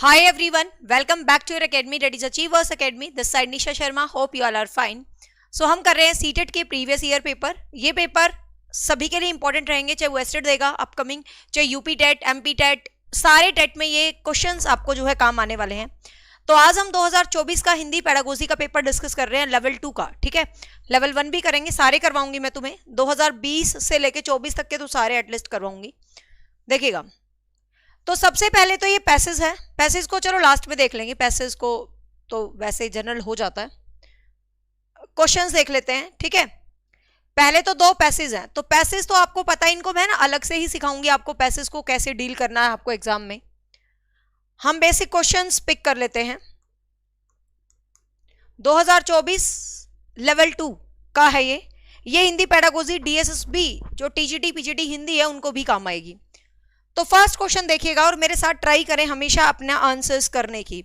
Hi everyone, welcome back to your academy, that is Achievers Academy. This side Nisha Sharma. Hope you all are fine. So हम कर रहे हैं CTET के previous year paper. ये paper सभी के लिए इंपॉर्टेंट रहेंगे, चाहे वो एस्टेट देगा अपकमिंग, चाहे यूपी टेट, एमपी टेट, सारे टेट में ये क्वेश्चंस आपको जो है काम आने वाले हैं. तो आज हम 2024 का हिंदी पेडागोजी का पेपर डिस्कस कर रहे हैं, लेवल 2 का. ठीक है, लेवल 1 भी करेंगे, सारे करवाऊंगी मैं तुम्हें. 2020 से लेके 24 तक के तो सारे एटलीस्ट करवाऊंगी. देखिएगा, तो सबसे पहले तो ये पैसेज है. पैसेज को चलो लास्ट में देख लेंगे, पैसेज को तो वैसे जनरल हो जाता है. क्वेश्चंस देख लेते हैं. ठीक है, पहले तो दो पैसेज हैं. तो पैसेज तो आपको पता है, इनको मैं ना अलग से ही सिखाऊंगी आपको पैसेज को कैसे डील करना है आपको एग्जाम में. हम बेसिक क्वेश्चंस पिक कर लेते हैं. 2024 लेवल 2 का है ये हिंदी पेडागोजी डीएसएसबी जो टीजीटी पीजीटी हिंदी है उनको भी काम आएगी. तो फर्स्ट क्वेश्चन देखिएगा और मेरे साथ ट्राई करें हमेशा अपना आंसर्स करने की.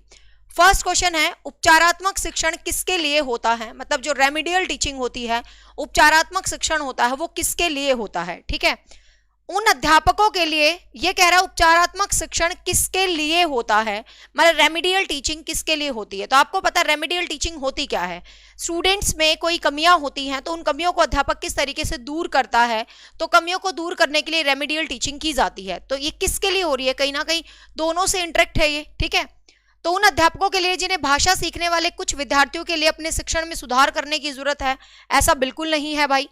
फर्स्ट क्वेश्चन है, उपचारात्मक शिक्षण किसके लिए होता है? मतलब जो रेमेडियल टीचिंग होती है, उपचारात्मक शिक्षण होता है, वो किसके लिए होता है? ठीक है, उन अध्यापकों के लिए. ये कह रहा है उपचारात्मक शिक्षण किसके लिए होता है, मतलब रेमेडियल टीचिंग किसके लिए होती है. तो आपको पता है रेमेडियल टीचिंग होती क्या है. स्टूडेंट्स में कोई कमियां होती हैं तो उन कमियों को अध्यापक किस तरीके से दूर करता है, तो कमियों को दूर करने के लिए रेमेडियल टीचिंग की जाती है. तो ये किसके लिए हो रही है? कहीं ना कहीं दोनों से इंटरेक्ट है ये. ठीक है, तो उन अध्यापकों के लिए जिन्हें भाषा सीखने वाले कुछ विद्यार्थियों के लिए अपने शिक्षण में सुधार करने की जरूरत है, ऐसा बिल्कुल नहीं है भाई.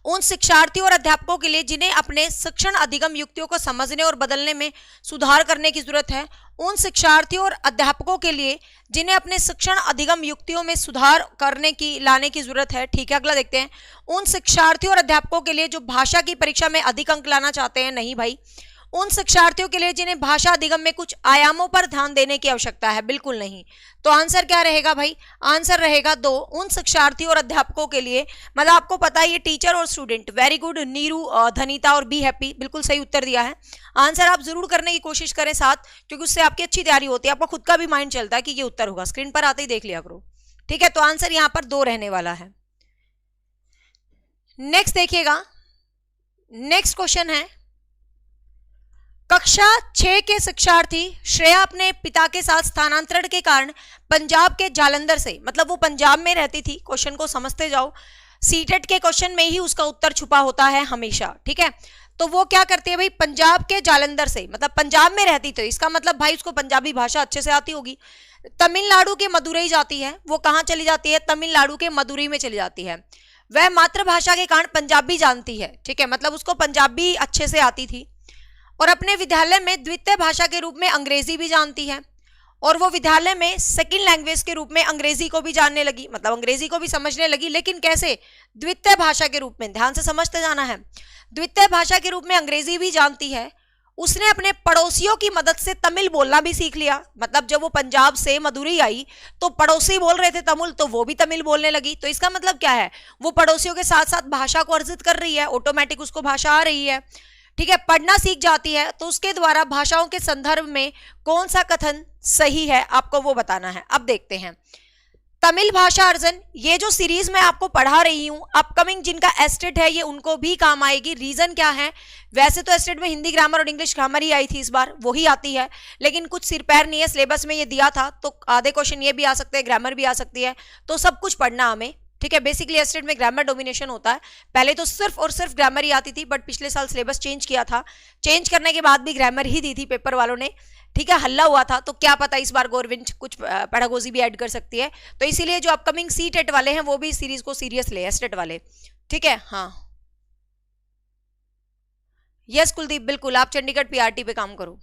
उन शिक्षार्थियों और अध्यापकों के लिए जिन्हें अपने शिक्षण अधिगम युक्तियों को समझने और बदलने में सुधार करने की जरूरत है. उन शिक्षार्थियों और अध्यापकों के लिए जिन्हें अपने शिक्षण अधिगम युक्तियों में सुधार करने की लाने की जरूरत है. ठीक है, अगला देखते हैं. उन शिक्षार्थियों और अध्यापकों के लिए जो भाषा की परीक्षा में अधिक अंक लाना चाहते हैं. नहीं भाई, उन शिक्षार्थियों के लिए जिन्हें भाषा अधिगम में कुछ आयामों पर ध्यान देने की आवश्यकता है. बिल्कुल नहीं. तो आंसर क्या रहेगा भाई? आंसर रहेगा 2, उन शिक्षार्थियों और अध्यापकों के लिए. मतलब आपको पता है ये टीचर और स्टूडेंट. वेरी गुड नीरू, धनीता और बी हैप्पी, बिल्कुल सही उत्तर दिया है. आंसर आप जरूर करने की कोशिश करें साथ, क्योंकि उससे आपकी अच्छी तैयारी होती है, आपका खुद का भी माइंड चलता है कि ये उत्तर होगा. स्क्रीन पर आते ही देख लिया करो. ठीक है, तो आंसर यहां पर 2 रहने वाला है. नेक्स्ट देखिएगा, नेक्स्ट क्वेश्चन है, कक्षा 6 के शिक्षार्थी श्रेया अपने पिता के साथ स्थानांतरण के कारण पंजाब के जालंधर से, मतलब वो पंजाब में रहती थी. क्वेश्चन को समझते जाओ, सीटेट के क्वेश्चन में ही उसका उत्तर छुपा होता है हमेशा. ठीक है, तो वो क्या करती है भाई, पंजाब के जालंधर से, मतलब पंजाब में रहती थी, इसका मतलब भाई उसको पंजाबी भाषा अच्छे से आती होगी. तमिलनाडु के मदुरई जाती है. वो कहाँ चली जाती है? तमिलनाडु के मदुरई में चली जाती है. वह मातृभाषा के कारण पंजाबी जानती है. ठीक है, मतलब उसको पंजाबी अच्छे से आती थी. और अपने विद्यालय में द्वितीय भाषा के रूप में अंग्रेजी भी जानती है. और वो विद्यालय में सेकंड लैंग्वेज के रूप में अंग्रेजी को भी जानने लगी, मतलब अंग्रेजी को भी समझने लगी. लेकिन कैसे? द्वितीय भाषा के रूप में. ध्यान से समझते जाना है. द्वितीय भाषा के रूप में अंग्रेजी भी जानती है. उसने अपने पड़ोसियों की मदद से तमिल बोलना भी सीख लिया. मतलब जब वो पंजाब से मदुरई आई तो पड़ोसी बोल रहे थे तमिल, तो वो भी तमिल बोलने लगी. तो इसका मतलब क्या है? वो पड़ोसियों के साथ साथ भाषा को अर्जित कर रही है, ऑटोमेटिक उसको भाषा आ रही है. ठीक है, पढ़ना सीख जाती है. तो उसके द्वारा भाषाओं के संदर्भ में कौन सा कथन सही है आपको वो बताना है. अब देखते हैं, तमिल भाषा अर्जन, ये जो सीरीज मैं आपको पढ़ा रही हूं, अपकमिंग जिनका एस्टेट है ये उनको भी काम आएगी. रीजन क्या है? वैसे तो एस्टेट में हिंदी ग्रामर और इंग्लिश ग्रामर ही आई थी, इस बार वही आती है, लेकिन कुछ सिर पैर नहीं है. सिलेबस में ये दिया था तो आधे क्वेश्चन ये भी आ सकते हैं, ग्रामर भी आ सकती है, तो सब कुछ पढ़ना हमें. ठीक है, बेसिकली एस्टेट में ग्रामर डोमिनेशन होता है. पहले तो सिर्फ और सिर्फ ग्रामर ही आती थी, बट पिछले साल सिलेबस चेंज किया था. चेंज करने के बाद भी ग्रामर ही दी थी पेपर वालों ने. ठीक है, हल्ला हुआ था. तो क्या पता इस बार गवर्नमेंट कुछ पेडागोजी भी ऐड कर सकती है. तो इसीलिए जो अपकमिंग सीटेट वाले हैं वो भी सीरीज को सीरियस ले, एस्टेट वाले. ठीक है, हाँ यस कुलदीप, बिल्कुल आप चंडीगढ़ पीआरटी पे काम करो.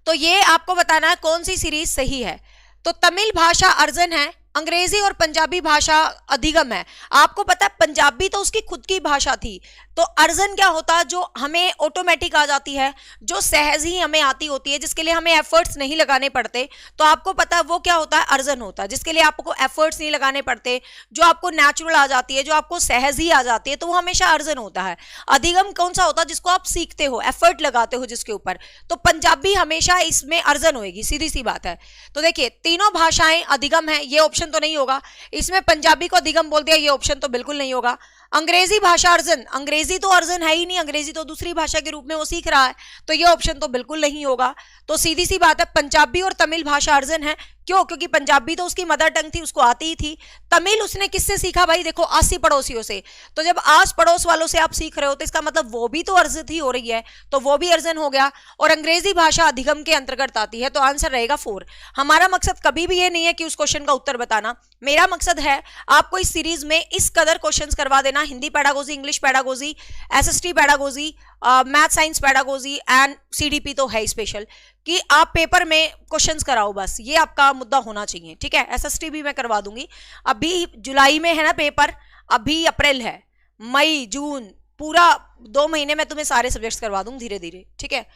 तो ये आपको बताना है कौन सी सीरीज सही है. तो तमिल भाषा अर्जन है, अंग्रेजी और पंजाबी भाषा अधिगम है. आपको पता है पंजाबी तो उसकी खुद की भाषा थी, तो अर्जन क्या होता है? जो हमें ऑटोमेटिक आ जाती है, जो सहज ही हमें आती होती है, जिसके लिए हमें एफर्ट्स नहीं लगाने पड़ते. तो आपको पता है वो क्या होता है? अर्जन होता है, जिसके लिए आपको एफर्ट्स नहीं लगाने पड़ते, जो आपको नेचुरल आ जाती है, जो आपको सहज ही आ जाती है, तो वो हमेशा अर्जन होता है. अधिगम कौन सा होता है? जिसको आप सीखते हो, एफर्ट लगाते हो जिसके ऊपर. तो पंजाबी हमेशा इसमें अर्जन होगी, सीधी सी बात है. तो देखिए, तीनों भाषाएं अधिगम है, ये ऑप्शन तो नहीं होगा. इसमें पंजाबी को अधिगम बोल दिया, ये ऑप्शन तो बिल्कुल नहीं होगा. अंग्रेजी भाषा अर्जन, अंग्रेजी तो अर्जन है ही नहीं, अंग्रेजी तो दूसरी भाषा के रूप में वो सीख रहा है, तो ये ऑप्शन तो बिल्कुल नहीं होगा। तो सीधी सी बात है, पंजाबी और तमिल भाषा अर्जन है। क्यों? क्योंकि पंजाबी तो उसकी मदर टंग थी, उसको आती ही थी। तमिल उसने किससे सीखा भाई? देखो, 80 पड़ोसियों से। तो जब आस पड़ोस वालों से आप सीख रहे हो तो इसका मतलब वो भी तो अर्जित ही हो रही है, तो वो भी अर्जन हो गया। और अंग्रेजी भाषा अधिगम के अंतर्गत आती है, तो आंसर रहेगा 4। हमारा मकसद कभी भी ये नहीं है कि उस क्वेश्चन का उत्तर बताना, मेरा मकसद है आपको इस सीरीज में इस कदर क्वेश्चंस करवा देना, Hindi pedagogy, English pedagogy, SST pedagogy, math science pedagogy and CDP तो है स्पेशल, कि आप पेपर में क्वेश्चंस कराओ, बस ये आपका मुद्दा होना चाहिए। ठीक है, एसएसटी भी मैं करवा दूंगी। अभी जुलाई में है ना पेपर, अभी अप्रैल है, मई जून पूरा 2 महीने में तुम्हें सारे सब्जेक्ट्स करवा दूंगी धीरे धीरे। ठीक है,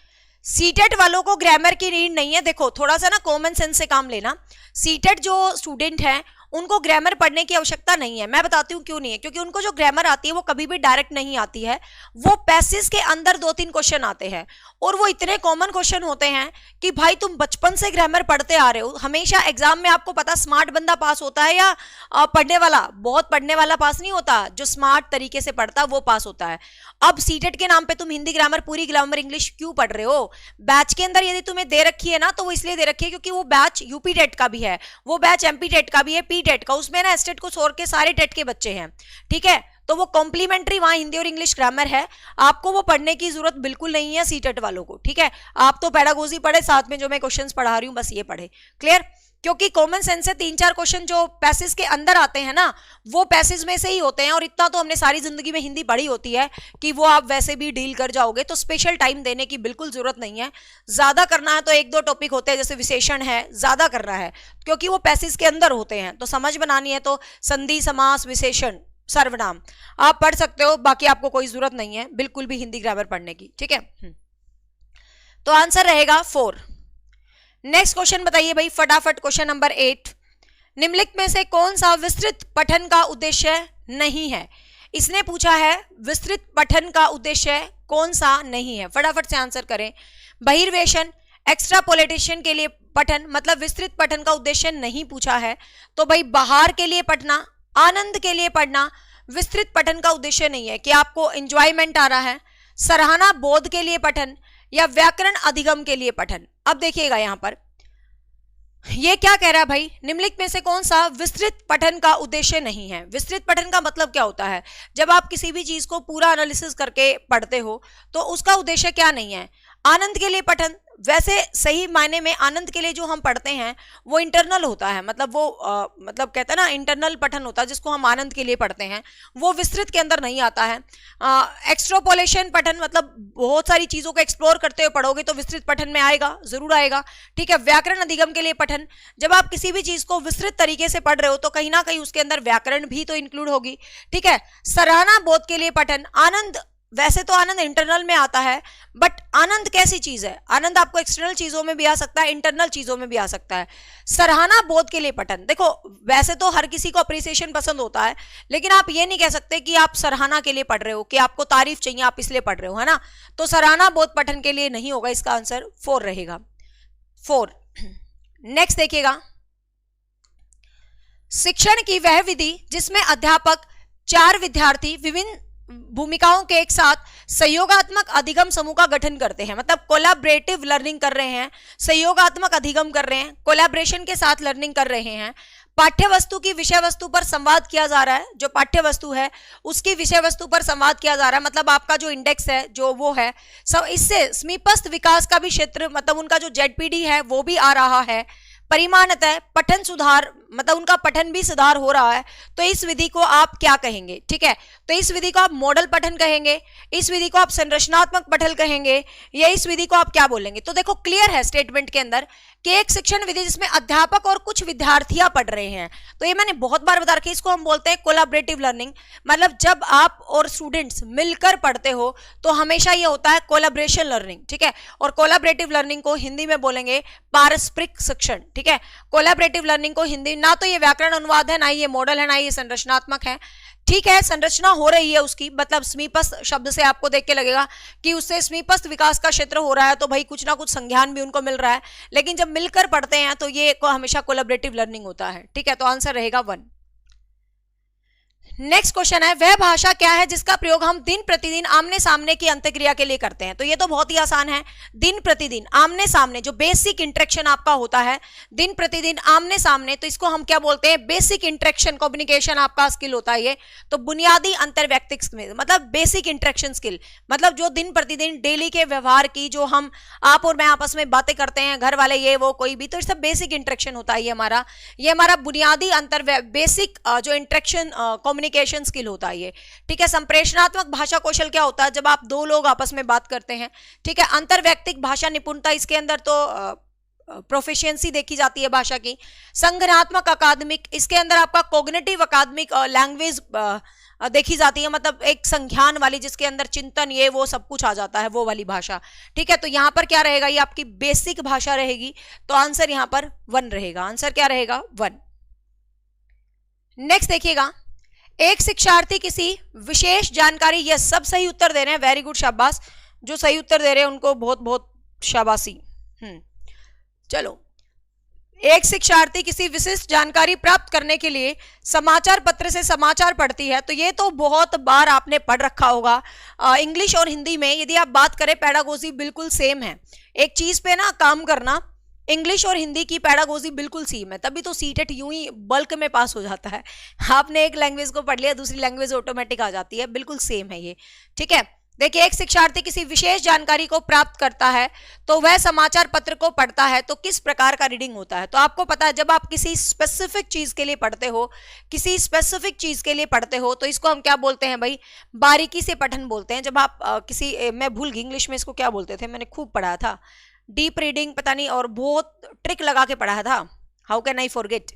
सीटेट वालों को ग्रामर की नीड नहीं है। देखो, थोड़ा सा ना कॉमन सेंस से काम लेना। सीटेट जो स्टूडेंट हैं उनको ग्रामर पढ़ने की आवश्यकता नहीं है। मैं बताती हूँ क्यों नहीं है, क्योंकि उनको जो ग्रामर आती है वो कभी भी डायरेक्ट नहीं आती है, वो पैसेज के अंदर 2-3 क्वेश्चन आते हैं, और वो इतने कॉमन क्वेश्चन होते हैं कि भाई तुम बचपन से ग्रामर पढ़ते आ रहे हो। हमेशा एग्जाम में आपको पता स्मार्ट बंदा पास होता है या पढ़ने वाला, बहुत पढ़ने वाला पास नहीं होता, जो स्मार्ट तरीके से पढ़ता है वो पास होता है। अब सीटेट के नाम पे तुम हिंदी ग्रामर, पूरी ग्रामर इंग्लिश क्यों पढ़ रहे हो? बैच के अंदर यदि तुम्हें दे रखी है ना, तो वो इसलिए दे रखी है क्योंकि वो बैच यूपी टेट का भी है, वो बैच एमपी टेट का भी है, पी टेट का, उसमें ना एसटेट को छोड़ के सारे टेट के बच्चे हैं। ठीक है, तो वो कॉम्प्लीमेंट्री वहां हिंदी और इंग्लिश ग्रामर है, आपको वो पढ़ने की जरूरत बिल्कुल नहीं है सीटेट वालों को। ठीक है, आप तो पेडागोजी पढ़े, साथ में जो मैं क्वेश्चंस पढ़ा रही हूं बस ये पढ़े। क्लियर? क्योंकि कॉमन सेंस से 3-4 क्वेश्चन जो पैसेज के अंदर आते हैं ना, वो पैसेज में से ही होते हैं, और इतना तो हमने सारी जिंदगी में हिंदी पढ़ी होती है कि वो आप वैसे भी डील कर जाओगे, तो स्पेशल टाइम देने की बिल्कुल जरूरत नहीं है। ज्यादा करना है तो 1-2 टॉपिक होते हैं, जैसे विशेषण है, ज्यादा करना है क्योंकि वो पैसेज के अंदर होते हैं, तो समझ बनानी है तो संधि, समास, विशेषण, सर्वनाम आप पढ़ सकते हो, बाकी आपको कोई जरूरत नहीं है बिल्कुल भी हिंदी ग्रामर पढ़ने की। ठीक है, तो आंसर रहेगा 4। नेक्स्ट क्वेश्चन बताइए भाई फटाफट, क्वेश्चन नंबर 8। निम्नलिखित में से कौन सा विस्तृत पठन का उद्देश्य नहीं है? इसने पूछा है विस्तृत पठन का उद्देश्य कौन सा नहीं है, फटाफट से आंसर करें। बहिर्वेशन, एक्स्ट्रापोलेटेशन के लिए पठन, मतलब विस्तृत पठन का उद्देश्य नहीं पूछा है, तो भाई बाहर के लिए पढ़ना, आनंद के लिए पढ़ना विस्तृत पठन का उद्देश्य नहीं है, कि आपको एंजॉयमेंट आ रहा है। सराहना बोध के लिए पठन या व्याकरण अधिगम के लिए पठन। अब देखिएगा यहां पर ये क्या कह रहा है भाई, निम्नलिखित में से कौन सा विस्तृत पठन का उद्देश्य नहीं है? विस्तृत पठन का मतलब क्या होता है? जब आप किसी भी चीज को पूरा एनालिसिस करके पढ़ते हो तो उसका उद्देश्य क्या नहीं है? आनंद के लिए पठन, वैसे सही मायने में आनंद के लिए जो हम पढ़ते हैं वो इंटरनल होता है, मतलब वो मतलब कहते हैं ना इंटरनल पठन होता है जिसको हम आनंद के लिए पढ़ते हैं, वो विस्तृत के अंदर नहीं आता है। एक्स्ट्रापोलेशन पठन, मतलब बहुत सारी चीजों को एक्सप्लोर करते हुए पढ़ोगे तो विस्तृत पठन में आएगा, जरूर आएगा। ठीक है, व्याकरण अधिगम के लिए पठन, जब आप किसी भी चीज को विस्तृत तरीके से पढ़ रहे हो तो कहीं ना कहीं उसके अंदर व्याकरण भी तो इंक्लूड होगी। ठीक है, सराहना बोध के लिए पठन, आनंद, वैसे तो आनंद इंटरनल में आता है, बट आनंद कैसी चीज है? आनंद आपको एक्सटर्नल चीजों में भी आ सकता है, इंटरनल चीजों में भी आ सकता है। सराहना बोध के लिए पठन, देखो वैसे तो हर किसी को अप्रिसिएशन पसंद होता है, लेकिन आप ये नहीं कह सकते कि आप सराहना के लिए पढ़ रहे हो, कि आपको तारीफ चाहिए आप इसलिए पढ़ रहे हो, है ना? तो सराहना बोध पठन के लिए नहीं होगा, इसका आंसर 4 रहेगा, 4। नेक्स्ट देखिएगा, शिक्षण की वह विधि जिसमें अध्यापक 4 विद्यार्थी विभिन्न भूमिकाओं के एक साथ सहयोगात्मक अधिगम समूह का गठन करते हैं, मतलब कोलैबोरेटिव लर्निंग कर रहे हैं, सहयोगात्मक अधिगम कर रहे हैं, कोलैबोरेशन के साथ लर्निंग कर रहे हैं। पाठ्य वस्तु की विषय वस्तु पर संवाद किया जा रहा है, जो पाठ्य वस्तु है उसकी विषय वस्तु पर संवाद किया जा रहा है, मतलब आपका जो इंडेक्स है जो वो है सब, इससे समीपस्थ विकास का भी क्षेत्र, मतलब उनका जो जेडपीडी है वो भी आ रहा है। परिमाणतः पठन सुधार, मतलब उनका पठन भी सुधार हो रहा है, तो इस विधि को आप क्या कहेंगे? ठीक है, तो इस विधि को आप मॉडल पठन कहेंगे, इस विधि को आप संरचनात्मक पठन कहेंगे, या इस विधि को आप क्या बोलेंगे? तो देखो क्लियर है स्टेटमेंट के अंदर कि एक शिक्षण विधि जिसमें अध्यापक और कुछ विद्यार्थियां पढ़ रहे हैं, तो ये मैंने बहुत बार बता रखी है, इसको हम बोलते हैं कोलैबोरेटिव लर्निंग। मतलब जब आप और स्टूडेंट्स मिलकर पढ़ते हो तो हमेशा ये होता है कोलैबोरेशन लर्निंग। ठीक है, और कोलैबोरेटिव लर्निंग को हिंदी में बोलेंगे पारस्परिक शिक्षण। ठीक है, कोलैबोरेटिव लर्निंग को हिंदी, ना तो ये व्याकरण अनुवाद है, ना ये मॉडल है, ना ये संरचनात्मक है। ठीक है, संरचना हो रही है उसकी, मतलब समीपस्थ शब्द से आपको देख के लगेगा कि उससे समीपस्थ विकास का क्षेत्र हो रहा है, तो भाई कुछ ना कुछ संज्ञान भी उनको मिल रहा है, लेकिन जब मिलकर पढ़ते हैं तो ये हमेशा कोलैबोरेटिव लर्निंग होता है। ठीक है, तो आंसर रहेगा 1। नेक्स्ट क्वेश्चन है, वह भाषा क्या है जिसका प्रयोग हम दिन प्रतिदिन आमने सामने की अंतक्रिया के लिए करते हैं? तो ये तो बहुत ही आसान है, दिन प्रतिदिन आमने सामने, जो बेसिक इंटरेक्शन आपका होता है दिन प्रतिदिन आमने सामने, तो इसको हम क्या बोलते हैं? बेसिक इंटरेक्शन कम्युनिकेशन आपका स्किल होता है ये। तो बुनियादी अंतर्वैयक्तिक स्किल मतलब बेसिक इंटरेक्शन स्किल, मतलब जो दिन प्रतिदिन डेली के व्यवहार की, जो हम आप और मैं आपस में बातें करते हैं, घर वाले ये वो कोई भी, तो सब बेसिक इंटरेक्शन होता है ये हमारा बुनियादी बेसिक जो इंटरेक्शन कम्युनिकेशन स्किल होता है ये। ठीक है, संप्रेषणात्मक भाषा कौशल क्या होता है? जब आप दो लोग आपस में बात करते हैं। ठीक है, अंतर्वैयक्तिक भाषा निपुणता, इसके अंदर तो प्रोफिशिएंसी देखी जाती है भाषा की। संज्ञानात्मक अकादमिक, इसके अंदर आपका कॉग्निटिव अकादमिक लैंग्वेज देखी जाती है, मतलब एक संज्ञान वाली जिसके अंदर चिंतन ये वो सब कुछ आ जाता है, वो वाली भाषा। ठीक है, तो यहां पर क्या रहेगा? ये आपकी बेसिक भाषा रहेगी, तो आंसर यहां पर 1 रहेगा। आंसर क्या रहेगा? 1। नेक्स्ट देखिएगा, एक शिक्षार्थी किसी विशेष जानकारी, ये सब सही उत्तर दे रहे हैं, वेरी गुड, शाबाश। जो सही उत्तर दे रहे हैं उनको बहुत बहुत शाबाशी। चलो, एक शिक्षार्थी किसी विशिष्ट जानकारी प्राप्त करने के लिए समाचार पत्र से समाचार पढ़ती है, तो ये तो बहुत बार आपने पढ़ रखा होगा। इंग्लिश और हिंदी में यदि आप बात करें, पेडागोजी बिल्कुल सेम है। एक चीज पे ना काम करना, इंग्लिश और हिंदी की पेडागोजी बिल्कुल सेम है, तभी तो सीटेट यूं ही बल्क में पास हो जाता है। आपने एक लैंग्वेज को पढ़ लिया, दूसरी लैंग्वेज ऑटोमेटिक आ जाती है, बिल्कुल सेम है ये। ठीक है, देखिए, एक शिक्षार्थी किसी विशेष जानकारी को प्राप्त करता है तो वह समाचार पत्र को पढ़ता है, तो किस प्रकार का रीडिंग होता है? तो आपको पता है, जब आप किसी स्पेसिफिक चीज के लिए पढ़ते हो, किसी स्पेसिफिक चीज के लिए पढ़ते हो, तो इसको हम क्या बोलते हैं भाई? बारीकी से पठन बोलते हैं। जब आप मैं भूल गई इंग्लिश में इसको क्या बोलते थे, मैंने खूब पढ़ा था, डीप रीडिंग पता नहीं, और बहुत ट्रिक लगा के पढ़ा था, हाउ कैन आई फॉरगेट।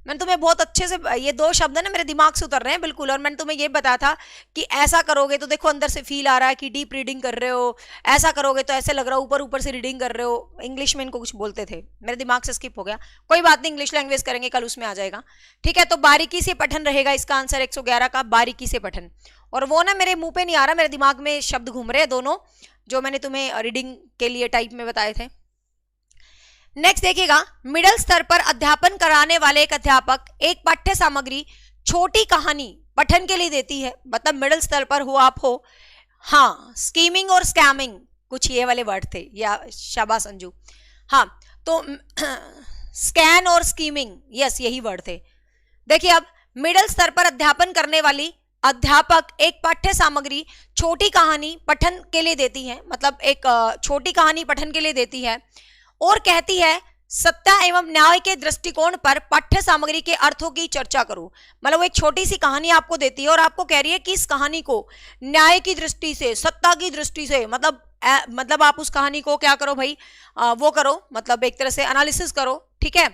मैंने तुम्हें बहुत अच्छे से, ये 2 शब्द है ना मेरे दिमाग से उतर रहे हैं बिल्कुल, और मैंने तुम्हें ये बताया था कि ऐसा करोगे तो देखो अंदर से फील आ रहा है कि डीप रीडिंग कर रहे हो, ऐसा करोगे तो ऐसे लग रहा है ऊपर ऊपर से रीडिंग कर रहे हो। इंग्लिश में इनको कुछ बोलते थे, मेरे दिमाग से स्किप हो गया, कोई बात नहीं, इंग्लिश लैंग्वेज करेंगे कल, उसमें आ जाएगा। ठीक है, तो बारीकी से पठन रहेगा इसका आंसर 111 का, बारीकी से पठन। और वो ना मेरे मुंह पे नहीं आ रहा, मेरे दिमाग में शब्द घूम रहे हैं दोनों, जो मैंने तुम्हें रीडिंग के लिए टाइप में बताए थे। नेक्स्ट देखिएगा, मिडिल स्तर पर अध्यापन कराने वाले एक अध्यापक एक पाठ्य सामग्री छोटी कहानी पठन के लिए देती है, मतलब मिडिल स्तर पर हो आप हो। हाँ, स्कीमिंग और स्कैमिंग, कुछ ये वाले वर्ड थे, या शाबाश अंजू। हाँ, तो स्कैन और स्कीमिंग, यस यही वर्ड थे। देखिए, अब मिडिल स्तर पर अध्यापन करने वाली अध्यापक एक पाठ्य सामग्री छोटी कहानी पठन के लिए देती है, मतलब एक छोटी कहानी पठन के लिए देती है, और कहती है सत्ता एवं न्याय के दृष्टिकोण पर पाठ्य सामग्री के अर्थों की चर्चा करो। मतलब वो एक छोटी सी कहानी आपको देती है और आपको कह रही है कि इस कहानी को न्याय की दृष्टि से, सत्ता की दृष्टि से, मतलब आप उस कहानी को क्या करो भाई, वो करो, मतलब एक तरह से एनालिसिस करो। ठीक है,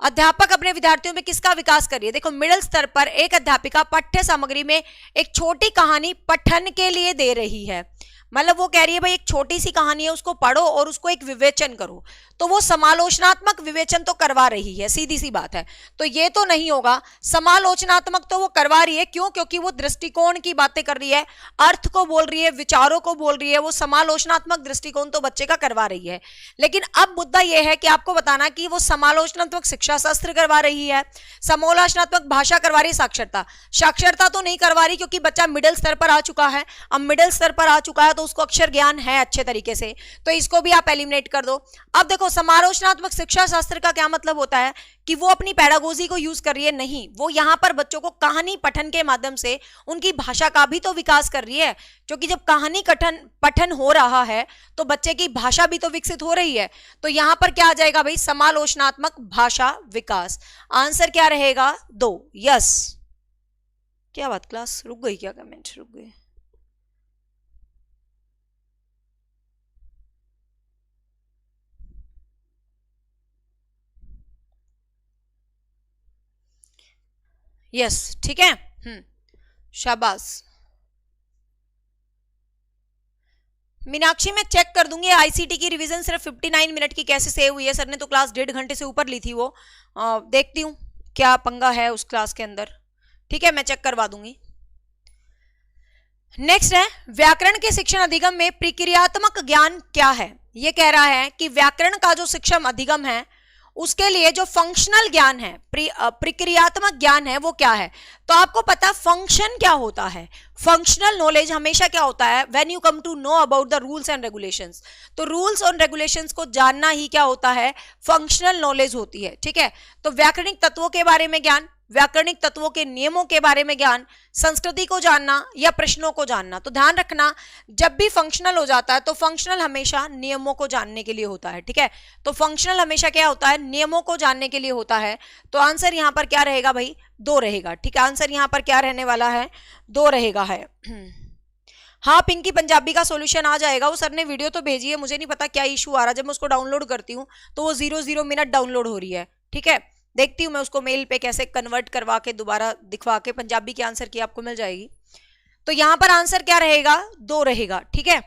अध्यापक अपने विद्यार्थियों में किसका विकास करिए? देखो, मिडिल स्तर पर एक अध्यापिका पाठ्य सामग्री में एक छोटी कहानी पठन के लिए दे रही है, मतलब वो कह रही है भाई एक छोटी सी कहानी है, उसको पढ़ो और उसको एक विवेचन करो, तो वो समालोचनात्मक विवेचन तो करवा रही है, सीधी सी बात है। तो ये तो नहीं होगा, समालोचनात्मक तो वो करवा रही है, क्यों? क्योंकि वो दृष्टिकोण की बातें कर रही है, अर्थ को बोल रही है, विचारों को बोल रही है, वो समालोचनात्मक दृष्टिकोण तो बच्चे का करवा रही है। लेकिन अब मुद्दा यह है कि आपको बताना कि वो समालोचनात्मक शिक्षा शास्त्र करवा रही है, समालोचनात्मक भाषा करवा रही है, साक्षरता तो नहीं करवा रही, क्योंकि बच्चा मिडिल स्तर पर आ चुका है। अब मिडिल स्तर पर आ चुका है तो उसको अक्षर ज्ञान है अच्छे तरीके से, तो इसको भी आप एलिमिनेट कर दो। अब देखो, समालोचनात्मक शिक्षा शास्त्र का क्या मतलब होता है कि वो अपनी पेडागोजी को यूज कर रही है, नहीं, वो यहां पर बच्चों को कहानी पठन के माध्यम से उनकी भाषा का भी तो विकास कर रही है, क्योंकि जब कहानी पठन हो रहा है तो बच्चे की भाषा भी तो विकसित हो रही है। तो यहां पर क्या आ जाएगा भाई? समालोचनात्मक भाषा विकास। आंसर क्या रहेगा? 2। यस। क्या बात, क्लास रुक गई क्या? कमेंट रुक गए? यस, ठीक है, शाबाश। मीनाक्षी, मैं चेक कर दूंगी आईसीटी की रिवीजन सिर्फ 59 मिनट की कैसे सेव हुई है, सर ने तो क्लास 1.5 घंटे से ऊपर ली थी, वो देखती हूँ क्या पंगा है उस क्लास के अंदर। ठीक है, मैं चेक करवा दूंगी। नेक्स्ट है, व्याकरण के शिक्षण अधिगम में प्रक्रियात्मक ज्ञान क्या है? ये कह रहा है कि व्याकरण का जो शिक्षण अधिगम है उसके लिए जो फंक्शनल ज्ञान है, प्रक्रियात्मक ज्ञान है, वो क्या है? तो आपको पता फंक्शन क्या होता है? फंक्शनल नॉलेज हमेशा क्या होता है? When you come to know about the rules and regulations, तो रूल्स और रेगुलेशंस को जानना ही क्या होता है? फंक्शनल नॉलेज होती है। ठीक है, तो व्याकरणिक तत्वों के बारे में ज्ञान, व्याकरणिक तत्वों के नियमों के बारे में ज्ञान, संस्कृति को जानना या प्रश्नों को जानना। तो ध्यान रखना, जब भी फंक्शनल हो जाता है तो फंक्शनल हमेशा नियमों को जानने के लिए होता है। ठीक है, तो फंक्शनल हमेशा क्या होता है? नियमों को जानने के लिए होता है। तो आंसर यहां पर क्या रहेगा भाई? 2 रहेगा। ठीक है, आंसर यहां पर क्या रहने वाला है? 2 रहेगा है। हाँ, पिंकी पंजाबी का सॉल्यूशन आ जाएगा। वो सर ने वीडियो तो भेजी है, मुझे नहीं पता क्या इशू आ रहा है। जब मैं उसको डाउनलोड करती हूँ तो वो 0 मिनट डाउनलोड हो रही है। ठीक है, देखती हूँ मैं उसको मेल पे कैसे कन्वर्ट करवा के दोबारा दिखवा के पंजाबी के आंसर की आपको मिल जाएगी। तो यहां पर आंसर क्या रहेगा? 2 रहेगा। ठीक है,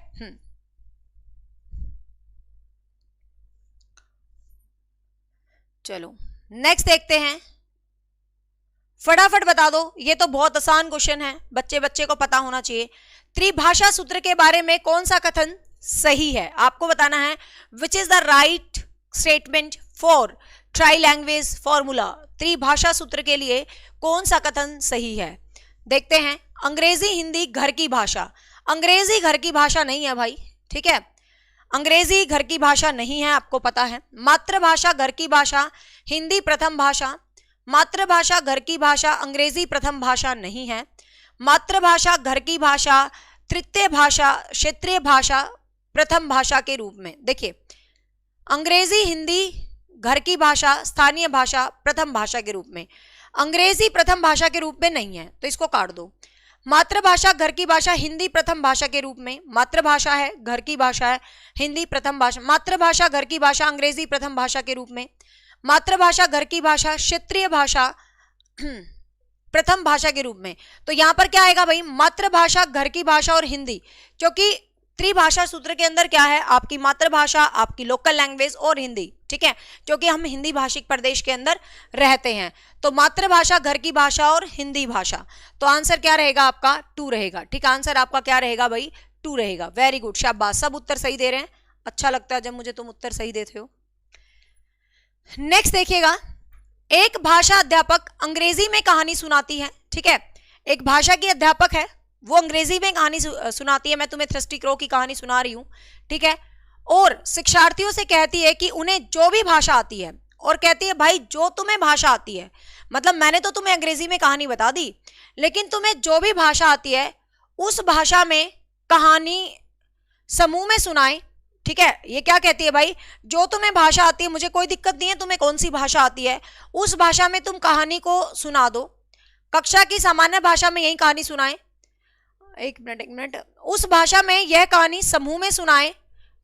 चलो नेक्स्ट देखते हैं। फटाफट बता दो, ये तो बहुत आसान क्वेश्चन है, बच्चे को पता होना चाहिए। त्रिभाषा सूत्र के बारे में कौन सा कथन सही है? आपको बताना है which is the right statement for tri language formula. त्रिभाषा सूत्र के लिए कौन सा कथन सही है? देखते हैं। अंग्रेजी हिंदी घर की भाषा। अंग्रेजी घर की भाषा नहीं है भाई। ठीक है, अंग्रेजी घर की भाषा नहीं है, आपको पता है। मातृभाषा घर की भाषा हिंदी प्रथम भाषा, मातृभाषा घर की भाषा अंग्रेजी प्रथम भाषा नहीं है। मातृभाषा घर की भाषा तृतीय भाषा क्षेत्रीय भाषा प्रथम भाषा के रूप में। देखिए, अंग्रेजी हिंदी घर की भाषा स्थानीय भाषा प्रथम भाषा के रूप में, अंग्रेजी प्रथम भाषा के रूप में नहीं है, तो इसको काट दो। मातृभाषा घर की भाषा हिंदी प्रथम भाषा के रूप में, मातृभाषा है घर की भाषा है हिंदी प्रथम भाषा, मातृभाषा घर की भाषा अंग्रेजी प्रथम भाषा के रूप में, मातृभाषा घर की भाषा क्षेत्रीय भाषा प्रथम भाषा के रूप में। तो यहां पर क्या आएगा भाई? मातृभाषा घर की भाषा और हिंदी, क्योंकि त्रिभाषा सूत्र के अंदर क्या है? आपकी मातृभाषा, आपकी लोकल लैंग्वेज और हिंदी। ठीक है, क्योंकि हम हिंदी भाषिक प्रदेश के अंदर रहते हैं। तो मातृभाषा घर की भाषा और हिंदी भाषा। तो आंसर क्या रहेगा आपका? 2 रहेगा। ठीक, आंसर आपका क्या रहेगा भाई? 2 रहेगा। वेरी गुड, शाबाश, सब उत्तर सही दे रहे हैं। अच्छा लगता है जब मुझे तुम उत्तर सही देते हो। नेक्स्ट देखिएगा, एक भाषा अध्यापक अंग्रेजी में कहानी सुनाती है। ठीक है, एक भाषा की अध्यापक है, वो अंग्रेजी में कहानी सुनाती है। मैं तुम्हें थ्रस्टी क्रो की कहानी सुना रही हूं। ठीक है, और शिक्षार्थियों से कहती है कि उन्हें जो भी भाषा आती है, और कहती है भाई जो तुम्हें भाषा आती है, मतलब मैंने तो तुम्हें अंग्रेजी में कहानी बता दी, लेकिन तुम्हें जो भी भाषा आती है उस भाषा में कहानी समूह में सुनाए। ठीक है, ये क्या कहती है भाई? जो तुम्हें भाषा आती है, मुझे कोई दिक्कत नहीं है तुम्हें कौन सी भाषा आती है, उस भाषा में तुम कहानी को सुना दो। कक्षा की सामान्य भाषा में यही कहानी सुनाए। एक मिनट, उस भाषा में यह कहानी समूह में सुनाए।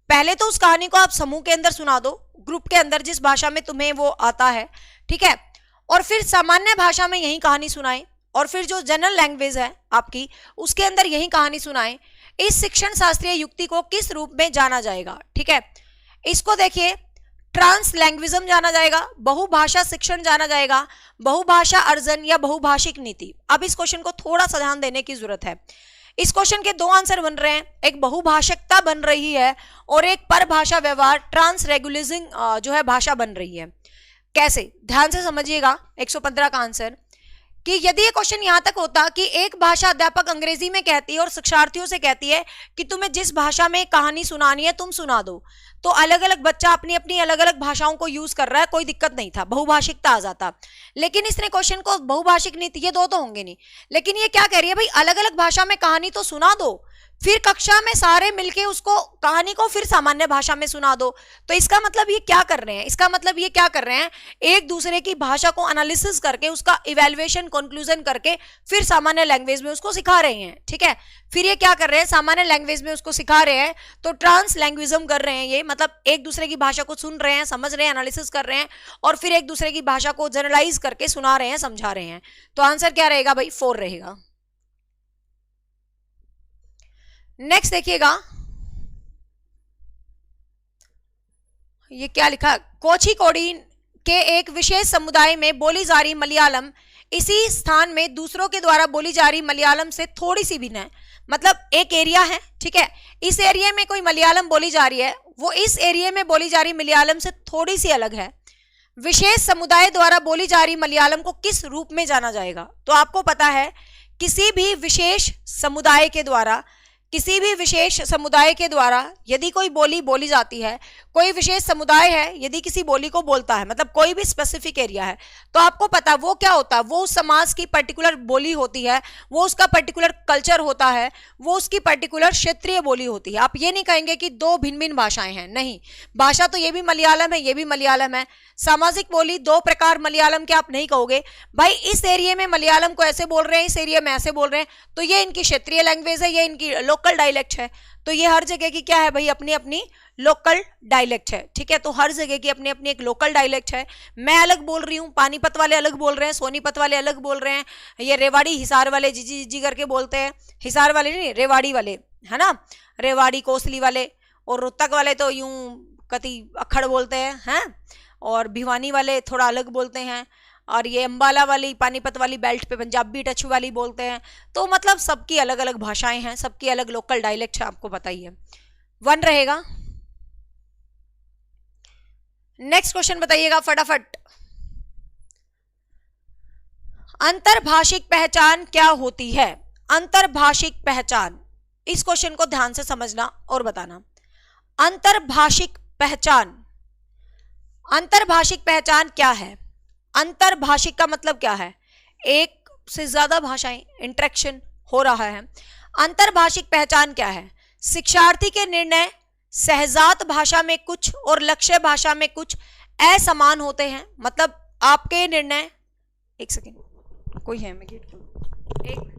पहले तो उस कहानी को आप समूह के अंदर सुना दो, ग्रुप के अंदर, जिस भाषा में तुम्हें वो आता है। ठीक है, और फिर सामान्य भाषा में यही कहानी सुनाए, और फिर जो जनरल लैंग्वेज है आपकी उसके अंदर यही कहानी सुनाए। इस शिक्षण शास्त्रीय युक्ति को किस रूप में जाना जाएगा? ठीक है, इसको देखिए, ट्रांस लैंग्विज्म जाना जाएगा, बहुभाषा शिक्षण जाना जाएगा, बहुभाषा अर्जन या बहुभाषिक नीति। अब इस क्वेश्चन को थोड़ा सा ध्यान देने की जरूरत है। इस क्वेश्चन के 2 आंसर बन रहे हैं, एक बहुभाषिकता बन रही है और एक परभाषा व्यवहार ट्रांस रेगुलेजिंग जो है भाषा बन रही है। कैसे? ध्यान से समझिएगा 115 का आंसर, कि यदि ये क्वेश्चन यहां तक होता कि एक भाषा अध्यापक अंग्रेजी में कहती है और शिक्षार्थियों से कहती है कि तुम्हें जिस भाषा में कहानी सुनानी है तुम सुना दो, तो अलग अलग बच्चा अपनी अपनी अलग अलग भाषाओं को यूज कर रहा है, कोई दिक्कत नहीं था, बहुभाषिकता आ जाता। लेकिन इसने क्वेश्चन को बहुभाषिक नीति, ये 2 तो होंगे नहीं, लेकिन ये क्या कह रही है भाई? अलग अलग भाषा में कहानी तो सुना दो, फिर कक्षा में सारे मिलके उसको कहानी को फिर सामान्य भाषा में सुना दो। तो इसका मतलब ये क्या कर रहे हैं? इसका मतलब ये क्या कर रहे हैं? एक दूसरे की भाषा को एनालिसिस करके उसका इवैल्यूएशन कंक्लूजन करके फिर सामान्य लैंग्वेज में उसको सिखा रहे हैं। ठीक है, फिर ये क्या कर रहे हैं? सामान्य लैंग्वेज में उसको सिखा रहे हैं, तो ट्रांस लैंग्विज्म कर रहे हैं। ये मतलब एक दूसरे की भाषा को सुन रहे हैं, समझ रहे हैं, एनालिसिस कर रहे हैं, और फिर एक दूसरे की भाषा को जनरलाइज करके सुना रहे हैं, समझा रहे हैं। तो आंसर क्या रहेगा भाई? 4 रहेगा। नेक्स्ट देखिएगा, ये क्या लिखा? कोझिकोड के एक विशेष समुदाय में बोली जा रही मलयालम इसी स्थान में दूसरों के द्वारा बोली जा रही मलयालम से थोड़ी सी भिन्न है। मतलब एक एरिया है, ठीक है, इस एरिया में कोई मलयालम बोली जा रही है, वो इस एरिया में बोली जा रही मलयालम से थोड़ी सी अलग है। विशेष समुदाय द्वारा बोली जा रही मलयालम को किस रूप में जाना जाएगा? तो आपको पता है किसी भी विशेष समुदाय के द्वारा, किसी भी विशेष समुदाय के द्वारा यदि कोई बोली बोली जाती है, कोई विशेष समुदाय है यदि किसी बोली को बोलता है, मतलब कोई भी स्पेसिफिक एरिया है, तो आपको पता वो क्या होता है, वो उस समाज की पर्टिकुलर बोली होती है, वो उसका पर्टिकुलर कल्चर होता है, वो उसकी पर्टिकुलर क्षेत्रीय बोली होती है। आप ये नहीं कहेंगे कि दो भिन्न भिन्न भाषाएं हैं, नहीं, भाषा तो ये भी मलयालम है, ये भी मलयालम है। सामाजिक बोली दो प्रकार मलयालम के आप नहीं कहोगे भाई इस एरिया में मलयालम को ऐसे बोल रहे हैं, इस एरिया में ऐसे बोल रहे हैं, तो ये इनकी क्षेत्रीय लैंग्वेज है, ये इनकी लोकल डायलेक्ट है। तो ये हर जगह की क्या है भाई, अपनी अपनी लोकल डायलेक्ट है, ठीक है। तो हर जगह की अपनी अपनी एक लोकल डायलेक्ट है। मैं अलग बोल रही हूँ, पानीपत वाले अलग बोल रहे हैं, सोनीपत वाले अलग बोल रहे हैं, ये रेवाड़ी हिसार वाले जी जी जी करके बोलते हैं, हिसार वाले नहीं रेवाड़ी वाले, है ना, रेवाड़ी कोसली वाले, और रोहतक वाले तो यूं कति अखड़ बोलते हैं, और भिवानी वाले थोड़ा अलग बोलते हैं, और ये अंबाला वाली पानीपत वाली बेल्ट पे पंजाबी टच वाली बोलते हैं। तो मतलब सबकी अलग अलग भाषाएं हैं, सबकी अलग लोकल डायलेक्ट है, आपको पता ही है। 1 रहेगा। नेक्स्ट क्वेश्चन बताइएगा फटाफट। अंतर्भाषिक पहचान क्या होती है? अंतर्भाषिक पहचान, इस क्वेश्चन को ध्यान से समझना और बताना। अंतर्भाषिक पहचान, अंतर्भाषिक पहचान क्या है? अंतर्भाषिक का मतलब क्या है? एक से ज्यादा भाषाएं, इंटरेक्शन हो रहा है। अंतर्भाषिक पहचान क्या है? शिक्षार्थी के निर्णय सहजात भाषा में कुछ और लक्ष्य भाषा में कुछ असमान होते हैं। मतलब आपके निर्णय, एक सेकेंड, कोई है, मैं गेट खोलूं, एक मिनट।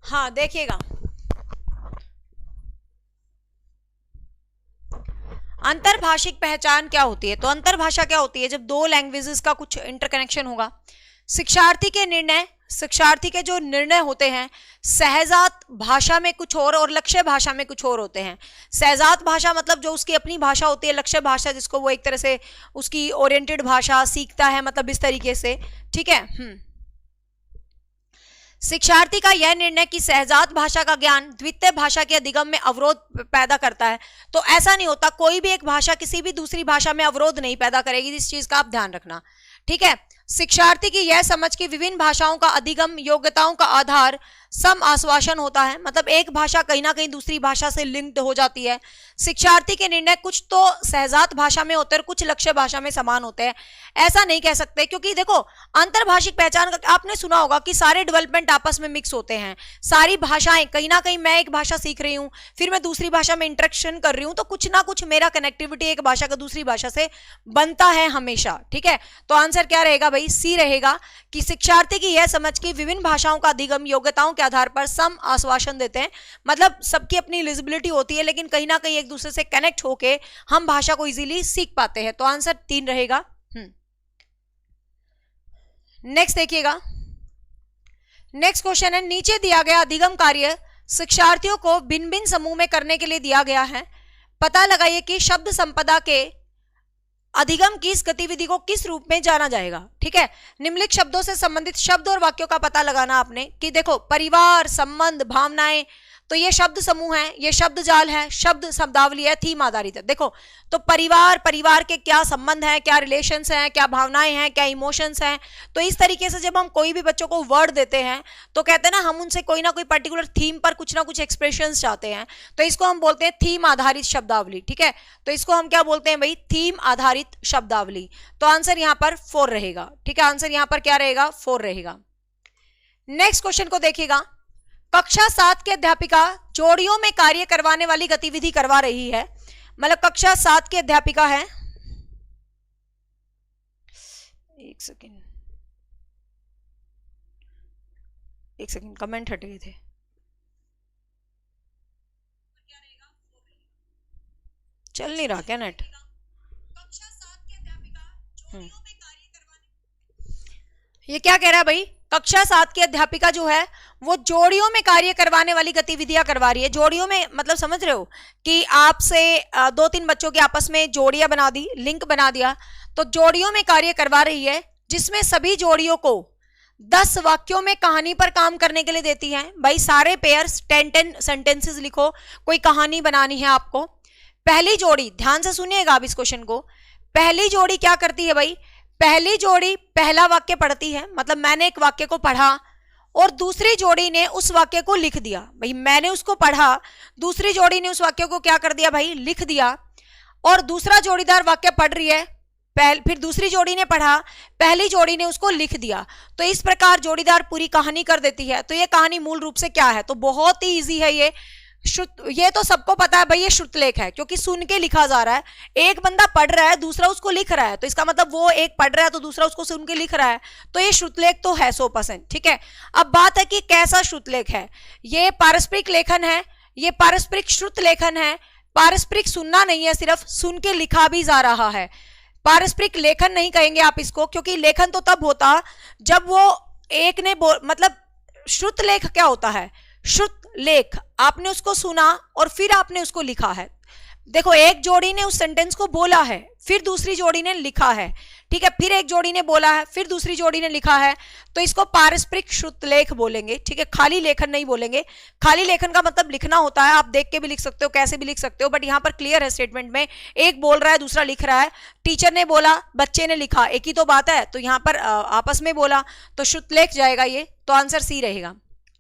हाँ देखिएगा, अंतर्भाषिक पहचान क्या होती है? तो अंतर्भाषा क्या होती है? जब दो लैंग्वेजेस का कुछ इंटरकनेक्शन होगा। शिक्षार्थी के निर्णय, शिक्षार्थी के जो निर्णय होते हैं सहजात भाषा में कुछ और लक्ष्य भाषा में कुछ और होते हैं। सहजात भाषा मतलब जो उसकी अपनी भाषा होती है, लक्ष्य भाषा जिसको वो एक तरह से उसकी ओरिएंटेड भाषा सीखता है, मतलब इस तरीके से, ठीक है। शिक्षार्थी का यह निर्णय कि सहजात भाषा का ज्ञान द्वितीय भाषा के अधिगम में अवरोध पैदा करता है। तो ऐसा नहीं होता, कोई भी एक भाषा किसी भी दूसरी भाषा में अवरोध नहीं पैदा करेगी, इस चीज का आप ध्यान रखना, ठीक है। शिक्षार्थी की यह समझ कि विभिन्न भाषाओं का अधिगम योग्यताओं का आधार सम आश्वासन होता है, मतलब एक भाषा कहीं ना कहीं दूसरी भाषा से लिंक्ड हो जाती है। शिक्षार्थी के निर्णय कुछ तो सहजात भाषा में होते हैं और कुछ लक्ष्य भाषा में समान होते हैं, ऐसा नहीं कह सकते, क्योंकि देखो अंतर्भाषिक पहचान का आपने सुना होगा कि सारे डेवलपमेंट आपस में मिक्स होते हैं। सारी भाषाएं कहीं ना कहीं, मैं एक भाषा सीख रही हूँ फिर मैं दूसरी भाषा में इंटरेक्शन कर रही हूँ, तो कुछ ना कुछ मेरा कनेक्टिविटी एक भाषा का दूसरी भाषा से बनता है हमेशा, ठीक है। तो आंसर क्या रहेगा भाई? सी रहेगा कि शिक्षार्थी की यह समझ कि विभिन्न भाषाओं का अधिगम योग्यताओं के आधार पर सम आश्वासन देते हैं, मतलब सबकी अपनी एलिजिबिलिटी होती है लेकिन कहीं ना कहीं एक दूसरे से कनेक्ट होके हम भाषा को इजीली सीख पाते हैं। तो आंसर 3 रहेगा। नेक्स्ट देखिएगा, नेक्स्ट क्वेश्चन है, नीचे दिया गया अधिगम कार्य शिक्षार्थियों को भिन्न भिन्न समूह में करने के लिए दिया गया है। पता लगाइए कि शब्द संपदा के अधिगम की इस गतिविधि को किस रूप में जाना जाएगा। ठीक है, निम्नलिखित शब्दों से संबंधित शब्द और वाक्यों का पता लगाना आपने कि देखो परिवार, संबंध, भावनाएं, तो ये शब्द समूह है, ये शब्द जाल है, शब्द शब्दावली है, थीम आधारित है। देखो तो परिवार, परिवार के क्या संबंध है, क्या रिलेशंस हैं, क्या भावनाएं हैं, क्या इमोशंस हैं। तो इस तरीके से जब हम कोई भी बच्चों को वर्ड देते हैं तो कहते हैं ना हम उनसे कोई ना कोई पर्टिकुलर थीम पर कुछ ना कुछ एक्सप्रेशंस चाहते हैं, तो इसको हम बोलते हैं थीम आधारित शब्दावली। ठीक है, तो इसको हम क्या बोलते हैं भाई, थीम आधारित शब्दावली। तो आंसर यहां पर 4 रहेगा। ठीक है, आंसर यहां पर क्या रहेगा, 4 रहेगा। नेक्स्ट क्वेश्चन को देखिएगा, कक्षा 7 की अध्यापिका जोड़ियों में कार्य करवाने वाली गतिविधि करवा रही है। मतलब कक्षा 7 की अध्यापिका है, एक सेकेंड कमेंट हट गए थे। चल नहीं रहा क्या नेट? कक्षा 7 की अध्यापिका जोड़ियों में कार्य करवाने, ये क्या कह रहा है भाई, कक्षा 7 की अध्यापिका जो है वो जोड़ियों में कार्य करवाने वाली गतिविधियां करवा रही है। जोड़ियों में मतलब समझ रहे हो कि आपसे 2-3 बच्चों की आपस में जोड़ियां बना दी, लिंक बना दिया, तो जोड़ियों में कार्य करवा रही है जिसमें सभी जोड़ियों को 10 वाक्यों में कहानी पर काम करने के लिए देती है। भाई सारे पेयर्स 10-10 सेंटेंसेस लिखो, कोई कहानी बनानी है आपको। पहली जोड़ी, ध्यान से सुनिएगा आप इस क्वेश्चन को, पहली जोड़ी क्या करती है भाई, पहली जोड़ी पहला वाक्य पढ़ती है, मतलब मैंने एक वाक्य को पढ़ा और दूसरी जोड़ी ने उस वाक्य को लिख दिया। भाई मैंने उसको पढ़ा, दूसरी जोड़ी ने उस वाक्य को क्या कर दिया भाई, लिख दिया। और दूसरा जोड़ीदार वाक्य पढ़ रही है, फिर दूसरी जोड़ी ने पढ़ा, पहली जोड़ी ने उसको लिख दिया। तो इस प्रकार जोड़ीदार पूरी कहानी कर देती है। तो ये कहानी मूल रूप से क्या है, तो बहुत ही इजी है ये तो सबको पता है भाई, ये श्रुतलेख है क्योंकि सुन के लिखा जा रहा है। एक बंदा पढ़ रहा है, दूसरा उसको लिख रहा है, तो इसका मतलब वो एक पढ़ रहा है तो दूसरा उसको सुन के लिख रहा है, तो ये श्रुतलेख तो है 100%। ठीक है, अब बात है कि कैसा श्रुतलेख है। ये पारस्परिक लेखन है, ये पारस्परिक श्रुत लेखन है। पारस्परिक सुनना नहीं है, सिर्फ सुन के लिखा भी जा रहा है। पारस्परिक लेखन नहीं कहेंगे आप इसको, क्योंकि लेखन तो तब होता जब वो एक ने मतलब श्रुत लेख क्या होता है, श्रुत लेख आपने उसको सुना और फिर आपने उसको लिखा है। देखो एक जोड़ी ने उस सेंटेंस को बोला है, फिर दूसरी जोड़ी ने लिखा है। ठीक है, फिर एक जोड़ी ने बोला है, फिर दूसरी जोड़ी ने लिखा है, तो इसको पारस्परिक श्रुतलेख बोलेंगे। ठीक है, खाली लेखन नहीं बोलेंगे। खाली लेखन का मतलब लिखना होता है, आप देख के भी लिख सकते हो, कैसे भी लिख सकते हो, बट यहाँ पर क्लियर है स्टेटमेंट में, एक बोल रहा है दूसरा लिख रहा है। टीचर ने बोला, बच्चे ने लिखा, एक ही तो बात है, तो यहाँ पर आपस में बोला, तो श्रुतलेख जाएगा ये, तो आंसर सी रहेगा।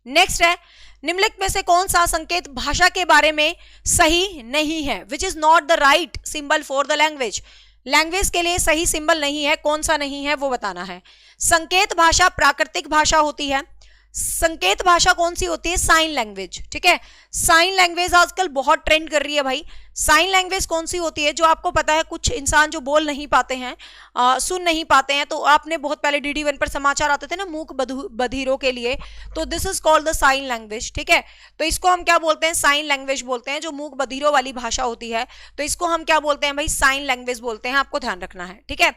नेक्स्ट है, निम्नलिखित में से कौन सा संकेत भाषा के बारे में सही नहीं है, which is not the right symbol for the language. Language के लिए सही सिंबल नहीं है, कौन सा नहीं है वो बताना है। संकेत भाषा प्राकृतिक भाषा होती है। संकेत भाषा कौन सी होती है, साइन लैंग्वेज। ठीक है, साइन लैंग्वेज आजकल बहुत ट्रेंड कर रही है भाई। साइन लैंग्वेज कौन सी होती है, जो आपको पता है कुछ इंसान जो बोल नहीं पाते हैं, सुन नहीं पाते हैं, तो आपने बहुत पहले DD1 पर समाचार आते थे ना मूक बधिरों के लिए, तो this is called the sign language. ठीक है, तो इसको हम क्या बोलते हैं, साइन लैंग्वेज बोलते हैं। जो मूक बधिरों वाली भाषा होती है तो इसको हम क्या बोलते हैं भाई, साइन लैंग्वेज बोलते हैं, आपको ध्यान रखना है। ठीक है,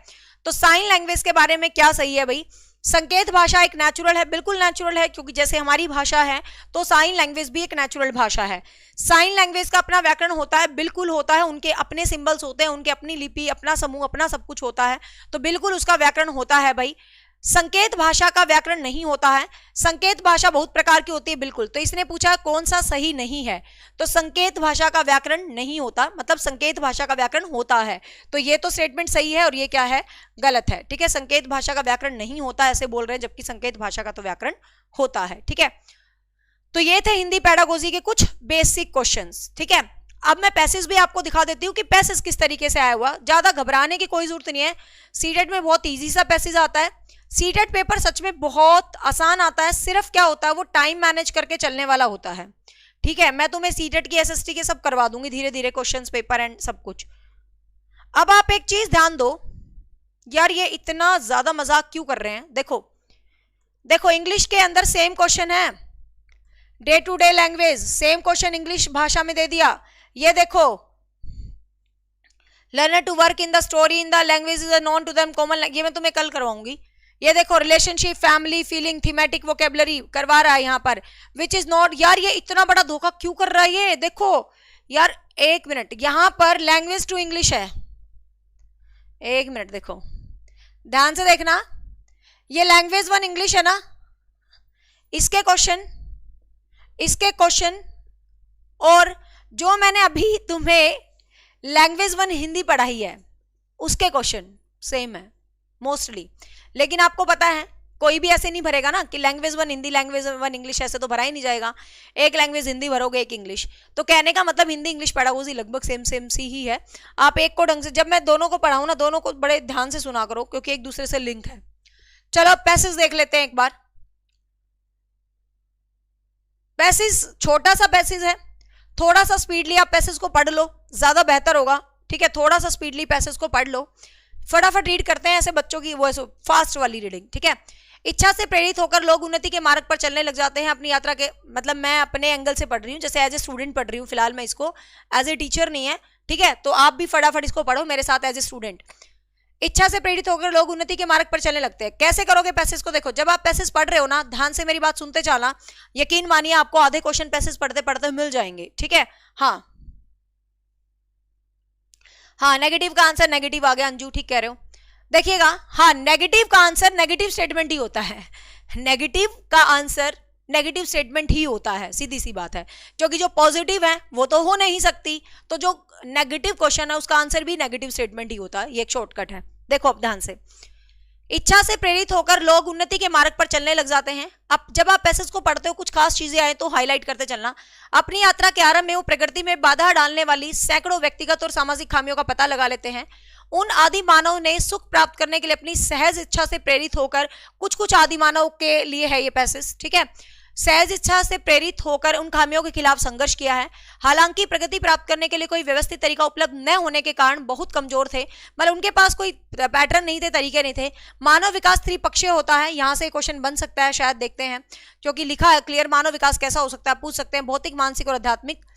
तो साइन लैंग्वेज के बारे में क्या सही है भाई, संकेत भाषा एक नेचुरल है, बिल्कुल नेचुरल है, क्योंकि जैसे हमारी भाषा है तो साइन लैंग्वेज भी एक नेचुरल भाषा है। साइन लैंग्वेज का अपना व्याकरण होता है, बिल्कुल होता है, उनके अपने सिंबल्स होते हैं, उनके अपनी लिपि, अपना समूह, अपना सब कुछ होता है, तो बिल्कुल उसका व्याकरण होता है भाई। संकेत भाषा का व्याकरण नहीं होता है। संकेत भाषा बहुत प्रकार की होती है, बिल्कुल। तो इसने पूछा कौन सा सही नहीं है, तो संकेत भाषा का व्याकरण नहीं होता, मतलब संकेत भाषा का व्याकरण होता है। तो ये तो स्टेटमेंट सही है और ये क्या है, गलत है। ठीक है, संकेत भाषा का व्याकरण नहीं होता ऐसे बोल रहे हैं, जबकि संकेत भाषा का तो व्याकरण होता है। ठीक है, तो ये थे हिंदी पेडागोजी के कुछ बेसिक क्वेश्चंस। ठीक है, अब मैं पैसेज भी आपको दिखा देती हूँ कि पैसेज किस तरीके से आया हुआ। ज्यादा घबराने की कोई जरूरत नहीं है, सीटेट में बहुत इजी सा पैसेज आता है। सीटेट पेपर सच में बहुत आसान आता है, सिर्फ क्या होता है वो टाइम मैनेज करके चलने वाला होता है। ठीक है, मैं तुम्हें सीटेट की SST के सब करवा दूंगी धीरे धीरे, क्वेश्चंस पेपर एंड सब कुछ। अब आप एक चीज ध्यान दो यार, ये इतना ज्यादा मजाक क्यों कर रहे हैं। देखो देखो इंग्लिश के अंदर सेम क्वेश्चन है, day to day language, same question English भाषा में दे दिया। ये देखो, learner to work in the story in the language is known to them common, ये मैं तुम्हें कल करवाऊंगी। ये देखो relationship, family, feeling, thematic, vocabulary करवा रहा है यहाँ पर, विच इज नॉट। यार ये इतना बड़ा धोखा क्यों कर रहा है ये? देखो यार एक मिनट, यहां पर लैंग्वेज टू इंग्लिश है, एक मिनट देखो ध्यान से देखना, ये लैंग्वेज 1 इंग्लिश है ना, इसके क्वेश्चन और जो मैंने अभी तुम्हें लैंग्वेज 1 हिंदी पढ़ाई है उसके क्वेश्चन सेम है मोस्टली। लेकिन आपको पता है कोई भी ऐसे नहीं भरेगा ना कि लैंग्वेज 1 हिंदी लैंग्वेज 1 इंग्लिश, ऐसे तो भरा ही नहीं जाएगा। एक लैंग्वेज हिंदी भरोगे, एक इंग्लिश, तो कहने का मतलब हिंदी इंग्लिश पढ़ा हुआ लगभग सेम सी ही है। आप एक को ढंग से, जब मैं दोनों को पढ़ाऊं ना, दोनों को बड़े ध्यान से सुना करो क्योंकि एक दूसरे से लिंक है। चलो अब पैसेज देख लेते हैं एक बार। पैसेज छोटा सा पैसेज है, थोड़ा सा स्पीडली आप पैसेज को पढ़ लो, ज्यादा बेहतर होगा। ठीक है, थोड़ा सा स्पीडली पैसेज को पढ़ लो, फटाफट रीड करते हैं ऐसे बच्चों की वो ऐसे फास्ट वाली रीडिंग। ठीक है, इच्छा से प्रेरित होकर लोग उन्नति के मार्ग पर चलने लग जाते हैं अपनी यात्रा के, मतलब मैं अपने एंगल से पढ़ रही हूँ, जैसे एज ए स्टूडेंट पढ़ रही हूँ फिलहाल, मैं इसको एज ए टीचर नहीं है। ठीक है, तो आप भी फटाफट इसको पढ़ो मेरे साथ एज ए स्टूडेंट। इच्छा से प्रेरित होकर लोग उन्नति के मार्ग पर चलने लगते हैं। कैसे करोगे पैसेज को? देखो जब आप पैसेज पढ़ रहे हो ना, ध्यान से मेरी बात सुनते चलना, यकीन मानिए आपको आधे क्वेश्चन पैसेज पढ़ते पढ़ते मिल जाएंगे। ठीक है, हाँ नेगेटिव का आंसर नेगेटिव आ गया, अंजू ठीक कह रहे हो। देखिएगा, हाँ नेगेटिव का आंसर नेगेटिव स्टेटमेंट ही होता है, नेगेटिव का आंसर नेगेटिव स्टेटमेंट ही होता है, सीधी सी बात है, क्योंकि जो पॉजिटिव है वो तो हो नहीं सकती, तो जो नेगेटिव क्वेश्चन है उसका आंसर भी नेगेटिव स्टेटमेंट ही होता है। ये एक शॉर्टकट है। देखो अब ध्यान से, इच्छा से प्रेरित होकर लोग उन्नति के मार्ग पर चलने लग जाते हैं। अब जब आप पैसेज को पढ़ते हो कुछ खास चीजें आए तो हाईलाइट करते चलना। अपनी यात्रा के आरंभ में वो प्रकृति में बाधा डालने वाली सैकड़ों व्यक्तिगत और सामाजिक खामियों का पता लगा लेते हैं। उन आदि मानव ने सुख प्राप्त करने के लिए अपनी सहज इच्छा से प्रेरित होकर, कुछ आदि मानव के लिए है ये पैसेज। ठीक है, सहज इच्छा से प्रेरित होकर उन खामियों के खिलाफ संघर्ष किया है। हालांकि प्रगति प्राप्त करने के लिए कोई व्यवस्थित तरीका उपलब्ध न होने के कारण बहुत कमजोर थे, मतलब उनके पास कोई पैटर्न नहीं थे, तरीके नहीं थे। मानव विकास त्रिपक्षीय होता है, यहां से क्वेश्चन बन सकता है, शायद देखते हैं, क्योंकि लिखा है क्लियर मानव विकास कैसा हो सकता है, पूछ सकते हैं, भौतिक, मानसिक और आध्यात्मिक।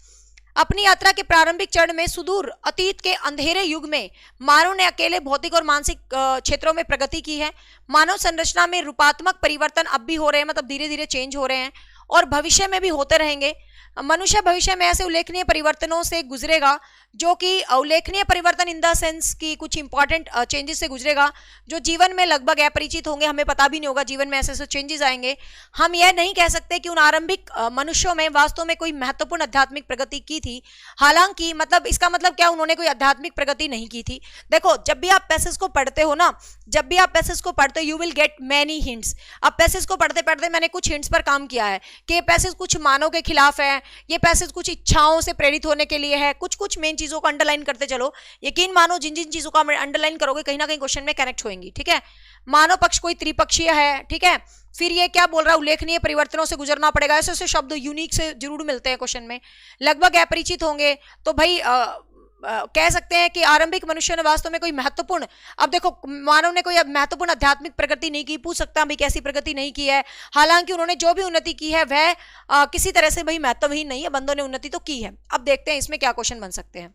अपनी यात्रा के प्रारंभिक चरण में सुदूर अतीत के अंधेरे युग में मानव ने अकेले भौतिक और मानसिक क्षेत्रों में प्रगति की है। मानव संरचना में रूपात्मक परिवर्तन अब भी हो रहे हैं, मतलब धीरे धीरे चेंज हो रहे हैं और भविष्य में भी होते रहेंगे। मनुष्य भविष्य में ऐसे उल्लेखनीय परिवर्तनों से गुजरेगा, जो कि उल्लेखनीय परिवर्तन इन द सेंस की कुछ इंपॉर्टेंट चेंजेस से गुजरेगा, जो जीवन में लगभग अपरिचित होंगे, हमें पता भी नहीं होगा जीवन में ऐसे चेंजेस आएंगे। हम यह नहीं कह सकते कि उन आरंभिक मनुष्यों में वास्तव में कोई महत्वपूर्ण आध्यात्मिक प्रगति की थी। हालांकि मतलब इसका मतलब क्या, उन्होंने कोई आध्यात्मिक प्रगति नहीं की थी। देखो जब भी आप पैसेज को पढ़ते हो ना, जब भी आप पैसेज को पढ़ते हो, you will get many hints. अब पैसेज को पढ़ते पढ़ते मैंने कुछ हिंट्स पर काम किया है कि ये पैसेज कुछ मानव के खिलाफ है, ये पैसेज कुछ इच्छाओं से प्रेरित होने के लिए है, कुछ मेन चीजों को अंडरलाइन करते चलो। यकीन मानो जिन जिन चीजों को अंडरलाइन करोगे कहीं ना कहीं क्वेश्चन में कनेक्ट होंगी। ठीक है, मानव पक्ष कोई त्रिपक्षीय है। ठीक है, फिर ये क्या बोल रहा है, उल्लेखनीय परिवर्तनों से गुजरना पड़ेगा, ऐसे ऐसे शब्द यूनिक से जरूर मिलते हैं क्वेश्चन में, लगभग अपरिचित होंगे। तो भाई कह सकते हैं कि आरंभिक मनुष्य ने वास्तव में कोई महत्वपूर्ण, अब देखो मानव ने कोई महत्वपूर्ण आध्यात्मिक प्रगति नहीं की, पूछ सकता है भाई कैसी प्रगति नहीं की है। हालांकि उन्होंने जो भी उन्नति की है वह किसी तरह से भाई महत्वहीन नहीं है, बंदों ने उन्नति तो की है। अब देखते हैं इसमें क्या क्वेश्चन बन सकते हैं।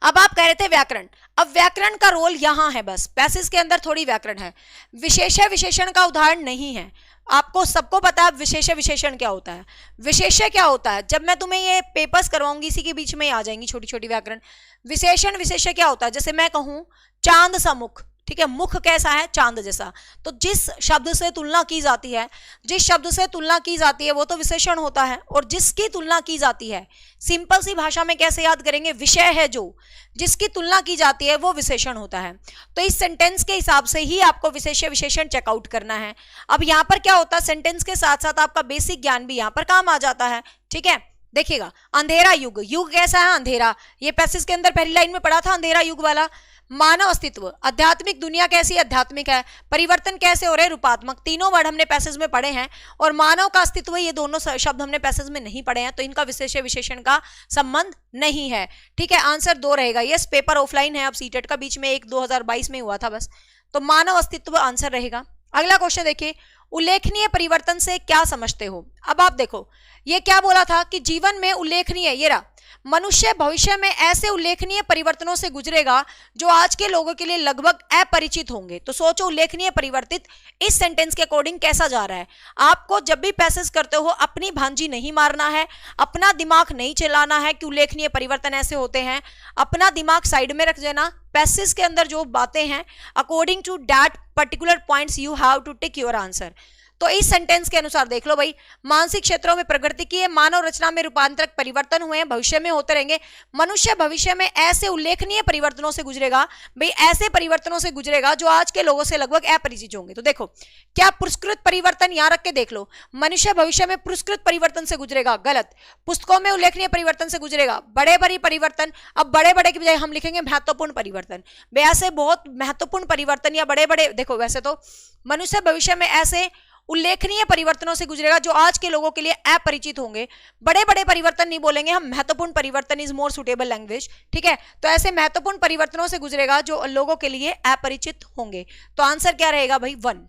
अब आप कह रहे थे व्याकरण, अब व्याकरण का रोल यहां है, बस पैसेज के अंदर थोड़ी व्याकरण है, विशेष्य विशेषण का उदाहरण नहीं है। आपको सबको पता है विशेष्य विशेषण क्या होता है। विशेष्य क्या होता है, जब मैं तुम्हें ये पेपर्स करवाऊंगी इसी के बीच में आ जाएंगी छोटी छोटी व्याकरण। विशेषण विशेष्य क्या होता है, जैसे मैं कहूं चांद सा मुख, ठीक है, मुख कैसा है, चांद जैसा, तो जिस शब्द से तुलना की जाती है, जिस शब्द से तुलना की जाती है वो तो विशेषण होता है, और जिसकी तुलना की जाती है, सिंपल सी भाषा में कैसे याद करेंगे, विषय है जो जिसकी तुलना की जाती है वो विशेषण होता है। तो इस सेंटेंस के हिसाब से ही आपको विशेष्य विशेषण चेकआउट करना है। अब यहां पर क्या होता है, सेंटेंस के साथ साथ आपका बेसिक ज्ञान भी यहां पर काम आ जाता है। ठीक है, देखिएगा अंधेरा युग, युग कैसा है, अंधेरा, ये पैसेज के अंदर पहली लाइन में पढ़ा था अंधेरा युग वाला। मानव अस्तित्व, आध्यात्मिक दुनिया कैसी, आध्यात्मिक है, परिवर्तन कैसे हो रहे, रूपात्मक, तीनों वर्ड हमने पैसेज में पढ़े हैं, और मानव का अस्तित्व, ये दोनों शब्द हमने पैसेज में नहीं पढ़े हैं, तो इनका विशेष्य विशेषण का संबंध नहीं है। ठीक है, आंसर 2 रहेगा। यस, पेपर ऑफलाइन है, अब सीटेट का बीच में एक 2022 में हुआ था बस, तो मानव अस्तित्व आंसर रहेगा। अगला क्वेश्चन देखिए, उल्लेखनीय परिवर्तन से क्या समझते हो। अब आप देखो ये क्या बोला था कि जीवन में उल्लेखनीय, ये रहा, मनुष्य भविष्य में ऐसे उल्लेखनीय परिवर्तनों से गुजरेगा जो आज के लोगों के लिए लगभग अपरिचित होंगे। तो सोचो उल्लेखनीय परिवर्तित इस सेंटेंस के अकॉर्डिंग कैसा जा रहा है। आपको जब भी पैसेज करते हो अपनी भांजी नहीं मारना है, अपना दिमाग नहीं चलाना है कि उल्लेखनीय परिवर्तन ऐसे होते हैं, अपना दिमाग साइड में रख देना, पैसेज के अंदर जो बातें हैं according to that particular points you have to tick your answer. तो इस सेंटेंस के अनुसार देख लो भाई, मानसिक क्षेत्रों में प्रगति की है, मानव रचना में रूपांतरक परिवर्तन हुए हैं, भविष्य में होते रहेंगे, मनुष्य भविष्य में ऐसे उल्लेखनीय परिवर्तनों से गुजरेगा, भाई ऐसे परिवर्तनों से गुजरेगा जो आज के लोगों से लगभग अपरिचित होंगे। तो देखो क्या पुरस्कृत परिवर्तन, यहां रख के देख लो, मनुष्य भविष्य में पुरस्कृत परिवर्तन से गुजरेगा, गलत। पुस्तकों में उल्लेखनीय परिवर्तन से गुजरेगा, बड़े बड़े परिवर्तन, अब बड़े बड़े की बजाय हम लिखेंगे महत्वपूर्ण परिवर्तन, वैसे बहुत महत्वपूर्ण परिवर्तन या बड़े बड़े, देखो वैसे तो मनुष्य भविष्य में ऐसे उल्लेखनीय परिवर्तनों से गुजरेगा जो आज के लोगों के लिए अपरिचित होंगे, बड़े बड़े परिवर्तन नहीं बोलेंगे हम, महत्वपूर्ण परिवर्तन इज मोर सुटेबल लैंग्वेज, ठीक है। तो ऐसे महत्वपूर्ण परिवर्तनों से गुजरेगा जो लोगों के लिए अपरिचित होंगे। तो आंसर क्या रहेगा भाई, 1।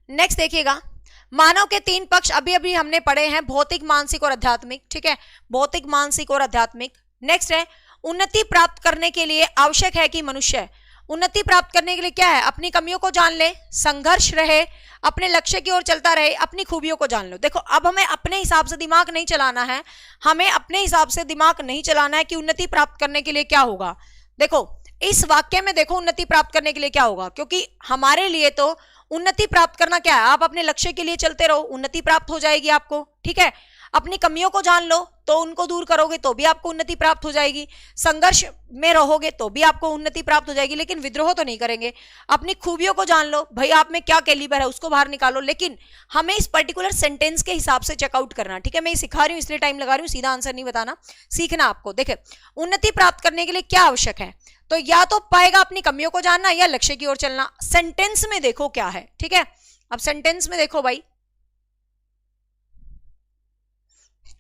नेक्स्ट देखिएगा, मानव के 3 पक्ष अभी अभी हमने पढ़े हैं, भौतिक, मानसिक और आध्यात्मिक, ठीक है, भौतिक, मानसिक और आध्यात्मिक। नेक्स्ट है, उन्नति प्राप्त करने के लिए आवश्यक है कि मनुष्य, उन्नति प्राप्त करने के लिए क्या है, अपनी कमियों को जान ले, संघर्ष रहे, अपने लक्ष्य की ओर चलता रहे, अपनी खूबियों को जान लो। देखो अब हमें अपने हिसाब से दिमाग नहीं चलाना है, हमें अपने हिसाब से दिमाग नहीं चलाना है कि उन्नति प्राप्त करने के लिए क्या होगा। देखो इस वाक्य में देखो उन्नति प्राप्त करने के लिए क्या होगा, क्योंकि हमारे लिए तो उन्नति प्राप्त करना क्या है, आप अपने लक्ष्य के लिए चलते रहो, उन्नति प्राप्त हो जाएगी आपको, ठीक है। अपनी कमियों को जान लो तो उनको दूर करोगे तो भी आपको उन्नति प्राप्त हो जाएगी, संघर्ष में रहोगे तो भी आपको उन्नति प्राप्त हो जाएगी, लेकिन विद्रोह तो नहीं करेंगे। अपनी खूबियों को जान लो, भाई आप में क्या कैलिबर है उसको बाहर निकालो, लेकिन हमें इस पर्टिकुलर सेंटेंस के हिसाब से चेकआउट करना, ठीक है। मैं सिखा रही हूँ इसलिए टाइम लगा रही हूँ, सीधा आंसर नहीं बताना, सीखना आपको। देखे उन्नति प्राप्त करने के लिए क्या आवश्यक है, तो या तो पाएगा अपनी कमियों को जानना या लक्ष्य की ओर चलना। सेंटेंस में देखो क्या है, ठीक है। अब सेंटेंस में देखो भाई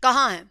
कहां है,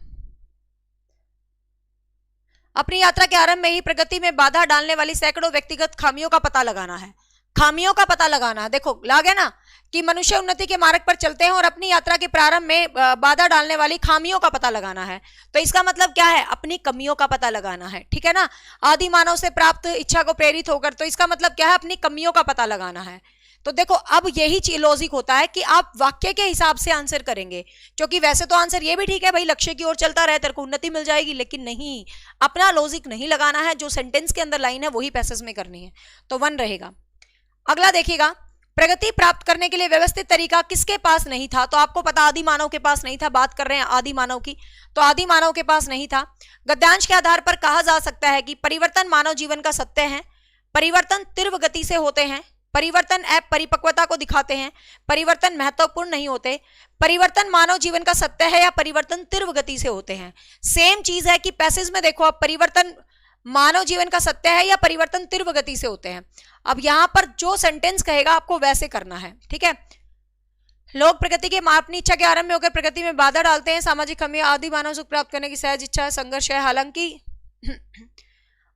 अपनी यात्रा के आरंभ में ही प्रगति में बाधा डालने वाली सैकड़ों व्यक्तिगत खामियों का पता लगाना है, खामियों का पता लगाना है। देखो लागे ना कि मनुष्य उन्नति के मार्ग पर चलते हैं और अपनी यात्रा के प्रारंभ में बाधा डालने वाली खामियों का पता लगाना है। तो इसका मतलब क्या है, अपनी कमियों का पता लगाना है, ठीक है ना। आदि मानव से प्राप्त इच्छा को प्रेरित होकर, तो इसका मतलब क्या है, अपनी कमियों का पता लगाना है। तो देखो अब यही लॉजिक होता है कि आप वाक्य के हिसाब से आंसर करेंगे, क्योंकि वैसे तो आंसर ये भी ठीक है भाई, लक्ष्य की ओर चलता रहे तेरे को उन्नति मिल जाएगी, लेकिन नहीं, अपना लॉजिक नहीं लगाना है, जो सेंटेंस के अंदर लाइन है वही पैसेज में करनी है। तो 1 रहेगा। अगला देखिएगा, प्रगति प्राप्त करने के लिए व्यवस्थित तरीका किसके पास नहीं था, तो आपको पता आदि मानव के पास नहीं था, बात कर रहे हैं आदि मानव की, तो आदि मानव के पास नहीं था। गद्यांश के आधार पर कहा जा सकता है कि परिवर्तन मानव जीवन का सत्य है, परिवर्तन तीव्र गति से होते हैं, परिवर्तन परिपक्वता को दिखाते हैं, परिवर्तन महत्वपूर्ण नहीं होते, परिवर्तन मानव जीवन का सत्य है या परिवर्तन तीव्र गति से होते हैं। सेम चीज है कि पैसेज में देखो आप, परिवर्तन मानव जीवन का सत्य है या परिवर्तन तीव्र गति से होते हैं। अब यहां पर जो सेंटेंस कहेगा आपको वैसे करना है, ठीक है। लोग प्रगति के अपनी इच्छा के आरंभ में होकर प्रगति में बाधा डालते हैं, सामाजिक खामियां, आदि मानव सुख प्राप्त करने की सहज इच्छा, संघर्ष है,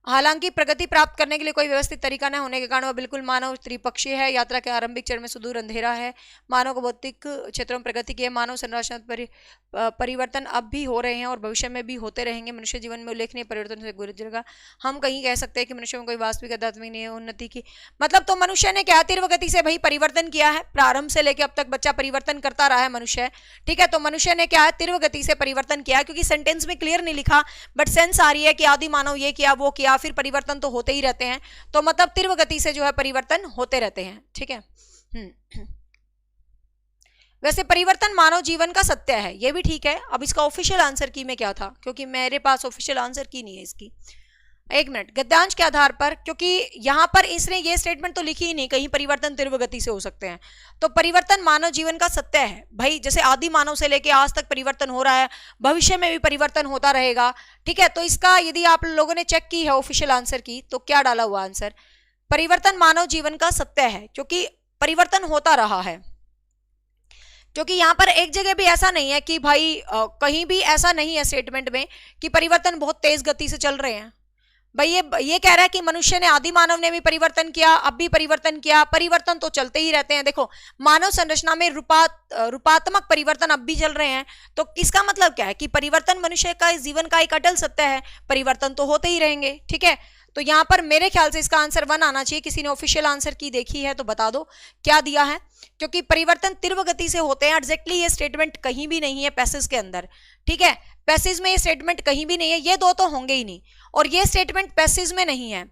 हालांकि प्रगति प्राप्त करने के लिए कोई व्यवस्थित तरीका न होने के कारण वह बिल्कुल मानव त्रिपक्षीय है। यात्रा के आरंभिक चरण में सुदूर अंधेरा है, मानव को भौतिक क्षेत्रों में प्रगति की है, मानव संरचनात्मक परिवर्तन अब भी हो रहे हैं और भविष्य में भी होते रहेंगे, मनुष्य जीवन में उल्लेखनीय परिवर्तन से गुजरेगा। हम कहीं कह सकते हैं कि मनुष्य में कोई वास्तविक आध्यात्मिक नहीं है उन्नति की, मतलब तो मनुष्य ने क्या तीव्र गति से भाई परिवर्तन किया है, प्रारंभ से लेकर अब तक बच्चा परिवर्तन करता रहा है मनुष्य, ठीक है। तो मनुष्य ने क्या है, तीव्र गति से परिवर्तन किया, क्योंकि सेंटेंस में क्लियर नहीं लिखा बट सेंस आ रही है कि आदि मानव ये किया वो किया, फिर परिवर्तन तो होते ही रहते हैं, तो मतलब तीव्र गति से जो है परिवर्तन होते रहते हैं, ठीक है। वैसे परिवर्तन मानव जीवन का सत्य है, ये भी ठीक है। अब इसका ऑफिशियल आंसर की में क्या था, क्योंकि मेरे पास ऑफिशियल आंसर की नहीं है इसकी, एक मिनट। गद्यांश के आधार पर, क्योंकि यहां पर इसने ये स्टेटमेंट तो लिखी ही नहीं कहीं परिवर्तन तीव्र गति से हो सकते हैं, तो परिवर्तन मानव जीवन का सत्य है भाई, जैसे आदि मानव से लेके आज तक परिवर्तन हो रहा है, भविष्य में भी परिवर्तन होता रहेगा, ठीक है। तो इसका यदि आप लोगों ने चेक की है ऑफिशियल आंसर की, तो क्या डाला हुआ आंसर, परिवर्तन मानव जीवन का सत्य है, क्योंकि परिवर्तन होता रहा है। क्योंकि यहां पर एक जगह भी ऐसा नहीं है कि भाई कहीं भी ऐसा नहीं है स्टेटमेंट में कि परिवर्तन बहुत तेज गति से चल रहे हैं, भाई ये कह रहा है कि मनुष्य ने, आदि मानव ने भी परिवर्तन किया, अब भी परिवर्तन किया, परिवर्तन तो चलते ही रहते हैं। देखो मानव संरचना में रूपात्मक परिवर्तन अब भी चल रहे हैं, तो किसका मतलब क्या है कि परिवर्तन मनुष्य का जीवन का एक अटल सत्य है, परिवर्तन तो होते ही रहेंगे। ठीक है, तो यहां पर मेरे ख्याल से इसका आंसर 1 आना चाहिए। किसी ने ऑफिशियल आंसर की देखी है तो बता दो क्या दिया है, क्योंकि परिवर्तन तीव्र गति से होते हैं। एग्जैक्टली ये स्टेटमेंट कहीं भी नहीं है पैसेज के अंदर। ठीक है, पैसेज में ये स्टेटमेंट कहीं भी नहीं है, ये दो तो होंगे ही नहीं, और ये स्टेटमेंट पैसेज में नहीं है।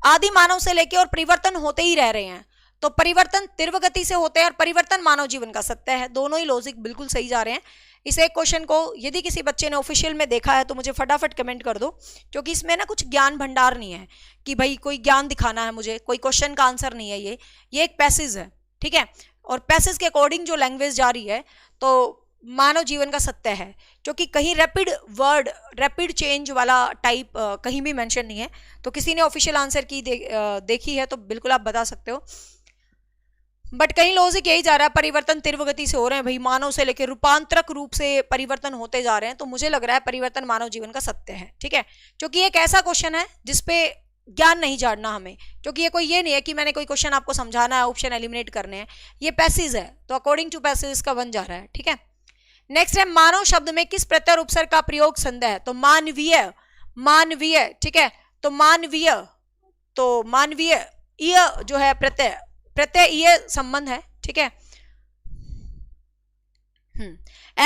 आदि मानव से लेके और परिवर्तन होते ही रह रहे हैं, तो परिवर्तन तीव्र गति से होते हैं और परिवर्तन मानव जीवन का सत्य है। दोनों ही लॉजिक बिल्कुल सही जा रहे हैं। इस एक क्वेश्चन को यदि किसी बच्चे ने ऑफिशियल में देखा है तो मुझे फटाफट कमेंट कर दो, क्योंकि इसमें ना कुछ ज्ञान भंडार नहीं है कि भाई कोई ज्ञान दिखाना है मुझे, कोई क्वेश्चन का आंसर नहीं है ये एक पैसेज है। ठीक है, और पैसेज के अकॉर्डिंग जो लैंग्वेज जा रही है तो मानव जीवन का सत्य है, क्योंकि कहीं रैपिड चेंज वाला टाइप कहीं भी मेंशन नहीं है। तो किसी ने ऑफिशियल आंसर की देखी है तो बिल्कुल आप बता सकते हो, बट कहीं लॉजिक यही जा रहा है परिवर्तन तीव्र गति से हो रहे हैं भाई, मानव से लेकर रूपांतरक रूप से परिवर्तन होते जा रहे हैं, तो मुझे लग रहा है परिवर्तन मानव जीवन का सत्य है। ठीक है, क्योंकि एक ऐसा क्वेश्चन है जिसपे ज्ञान नहीं जानना हमें, क्योंकि ये नहीं है कि मैंने कोई क्वेश्चन आपको समझाना है, ऑप्शन एलिमिनेट करने हैं, ये पैसेज है, तो अकॉर्डिंग टू पैसेज इसका 1 जा रहा है। ठीक है, नेक्स्ट है मानव शब्द में किस प्रत्यय और उपसर्ग का प्रयोग संदेह है, तो मानवीय। ठीक है, तो मानवीय य जो है प्रत्यय ये संबंध है। ठीक है,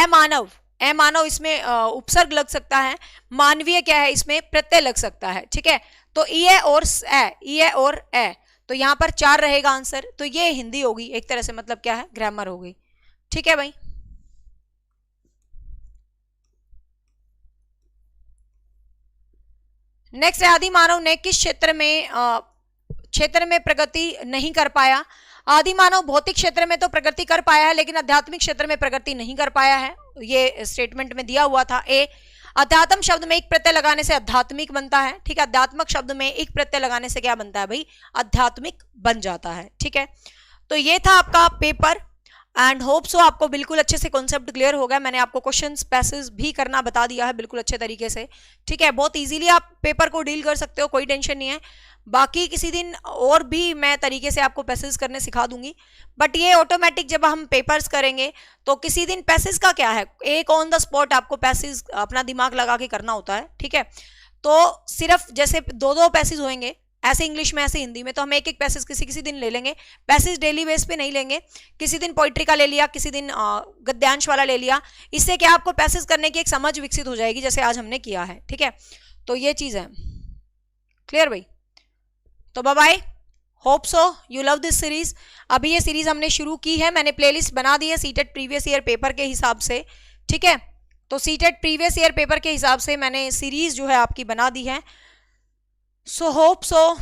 मानव इसमें उपसर्ग लग सकता है, मानवीय क्या है इसमें प्रत्यय लग सकता है। ठीक है, तो इ और ए, तो यहां पर 4 रहेगा आंसर, तो ये हिंदी होगी एक तरह से, मतलब क्या है ग्रामर हो गई। ठीक है भाई, नेक्स्ट आदि मानव ने किस क्षेत्र में प्रगति नहीं कर पाया। आदि मानव भौतिक क्षेत्र में तो प्रगति कर पाया है, लेकिन आध्यात्मिक क्षेत्र में प्रगति नहीं कर पाया है, ये स्टेटमेंट में दिया हुआ था। अध्यात्म शब्द में एक प्रत्यय लगाने से आध्यात्मिक बनता है। ठीक है, अध्यात्मक शब्द में एक प्रत्यय लगाने से क्या बनता है भाई, आध्यात्मिक बन जाता है। ठीक है, तो ये था आपका पेपर, एंड होप सो आपको बिल्कुल अच्छे से कॉन्सेप्ट क्लियर हो गया। मैंने आपको क्वेश्चंस पैसेज भी करना बता दिया है बिल्कुल अच्छे तरीके से। ठीक है, बहुत इजीली आप पेपर को डील कर सकते हो, कोई टेंशन नहीं है। बाकी किसी दिन और भी मैं तरीके से आपको पैसेज करने सिखा दूंगी, बट ये ऑटोमेटिक जब हम पेपर्स करेंगे तो किसी दिन पैसेज का क्या है, एक ऑन द स्पॉट आपको पैसेज अपना दिमाग लगा के करना होता है। ठीक है, तो सिर्फ जैसे 2-2 पैसेज होंगे, ऐसे इंग्लिश में ऐसे हिंदी में, तो हम एक पैसेज किसी दिन ले लेंगे। पैसेज डेली बेस पे नहीं लेंगे, किसी दिन पोइट्री का ले लिया, किसी दिन गद्यांश वाला ले लिया। इससे क्या आपको पैसेज करने की एक समझ विकसित हो जाएगी, जैसे आज हमने किया है। ठीक है, तो ये चीज है। क्लियर भाई, तो bye bye, hope so you love this series. अभी ये सीरीज हमने शुरू की है, मैंने प्लेलिस्ट बना दी है सीटेट प्रीवियस ईयर पेपर के हिसाब से। ठीक है, तो सीटेट प्रीवियस ईयर पेपर के हिसाब से मैंने सीरीज जो है आपकी बना दी है। सो होप सो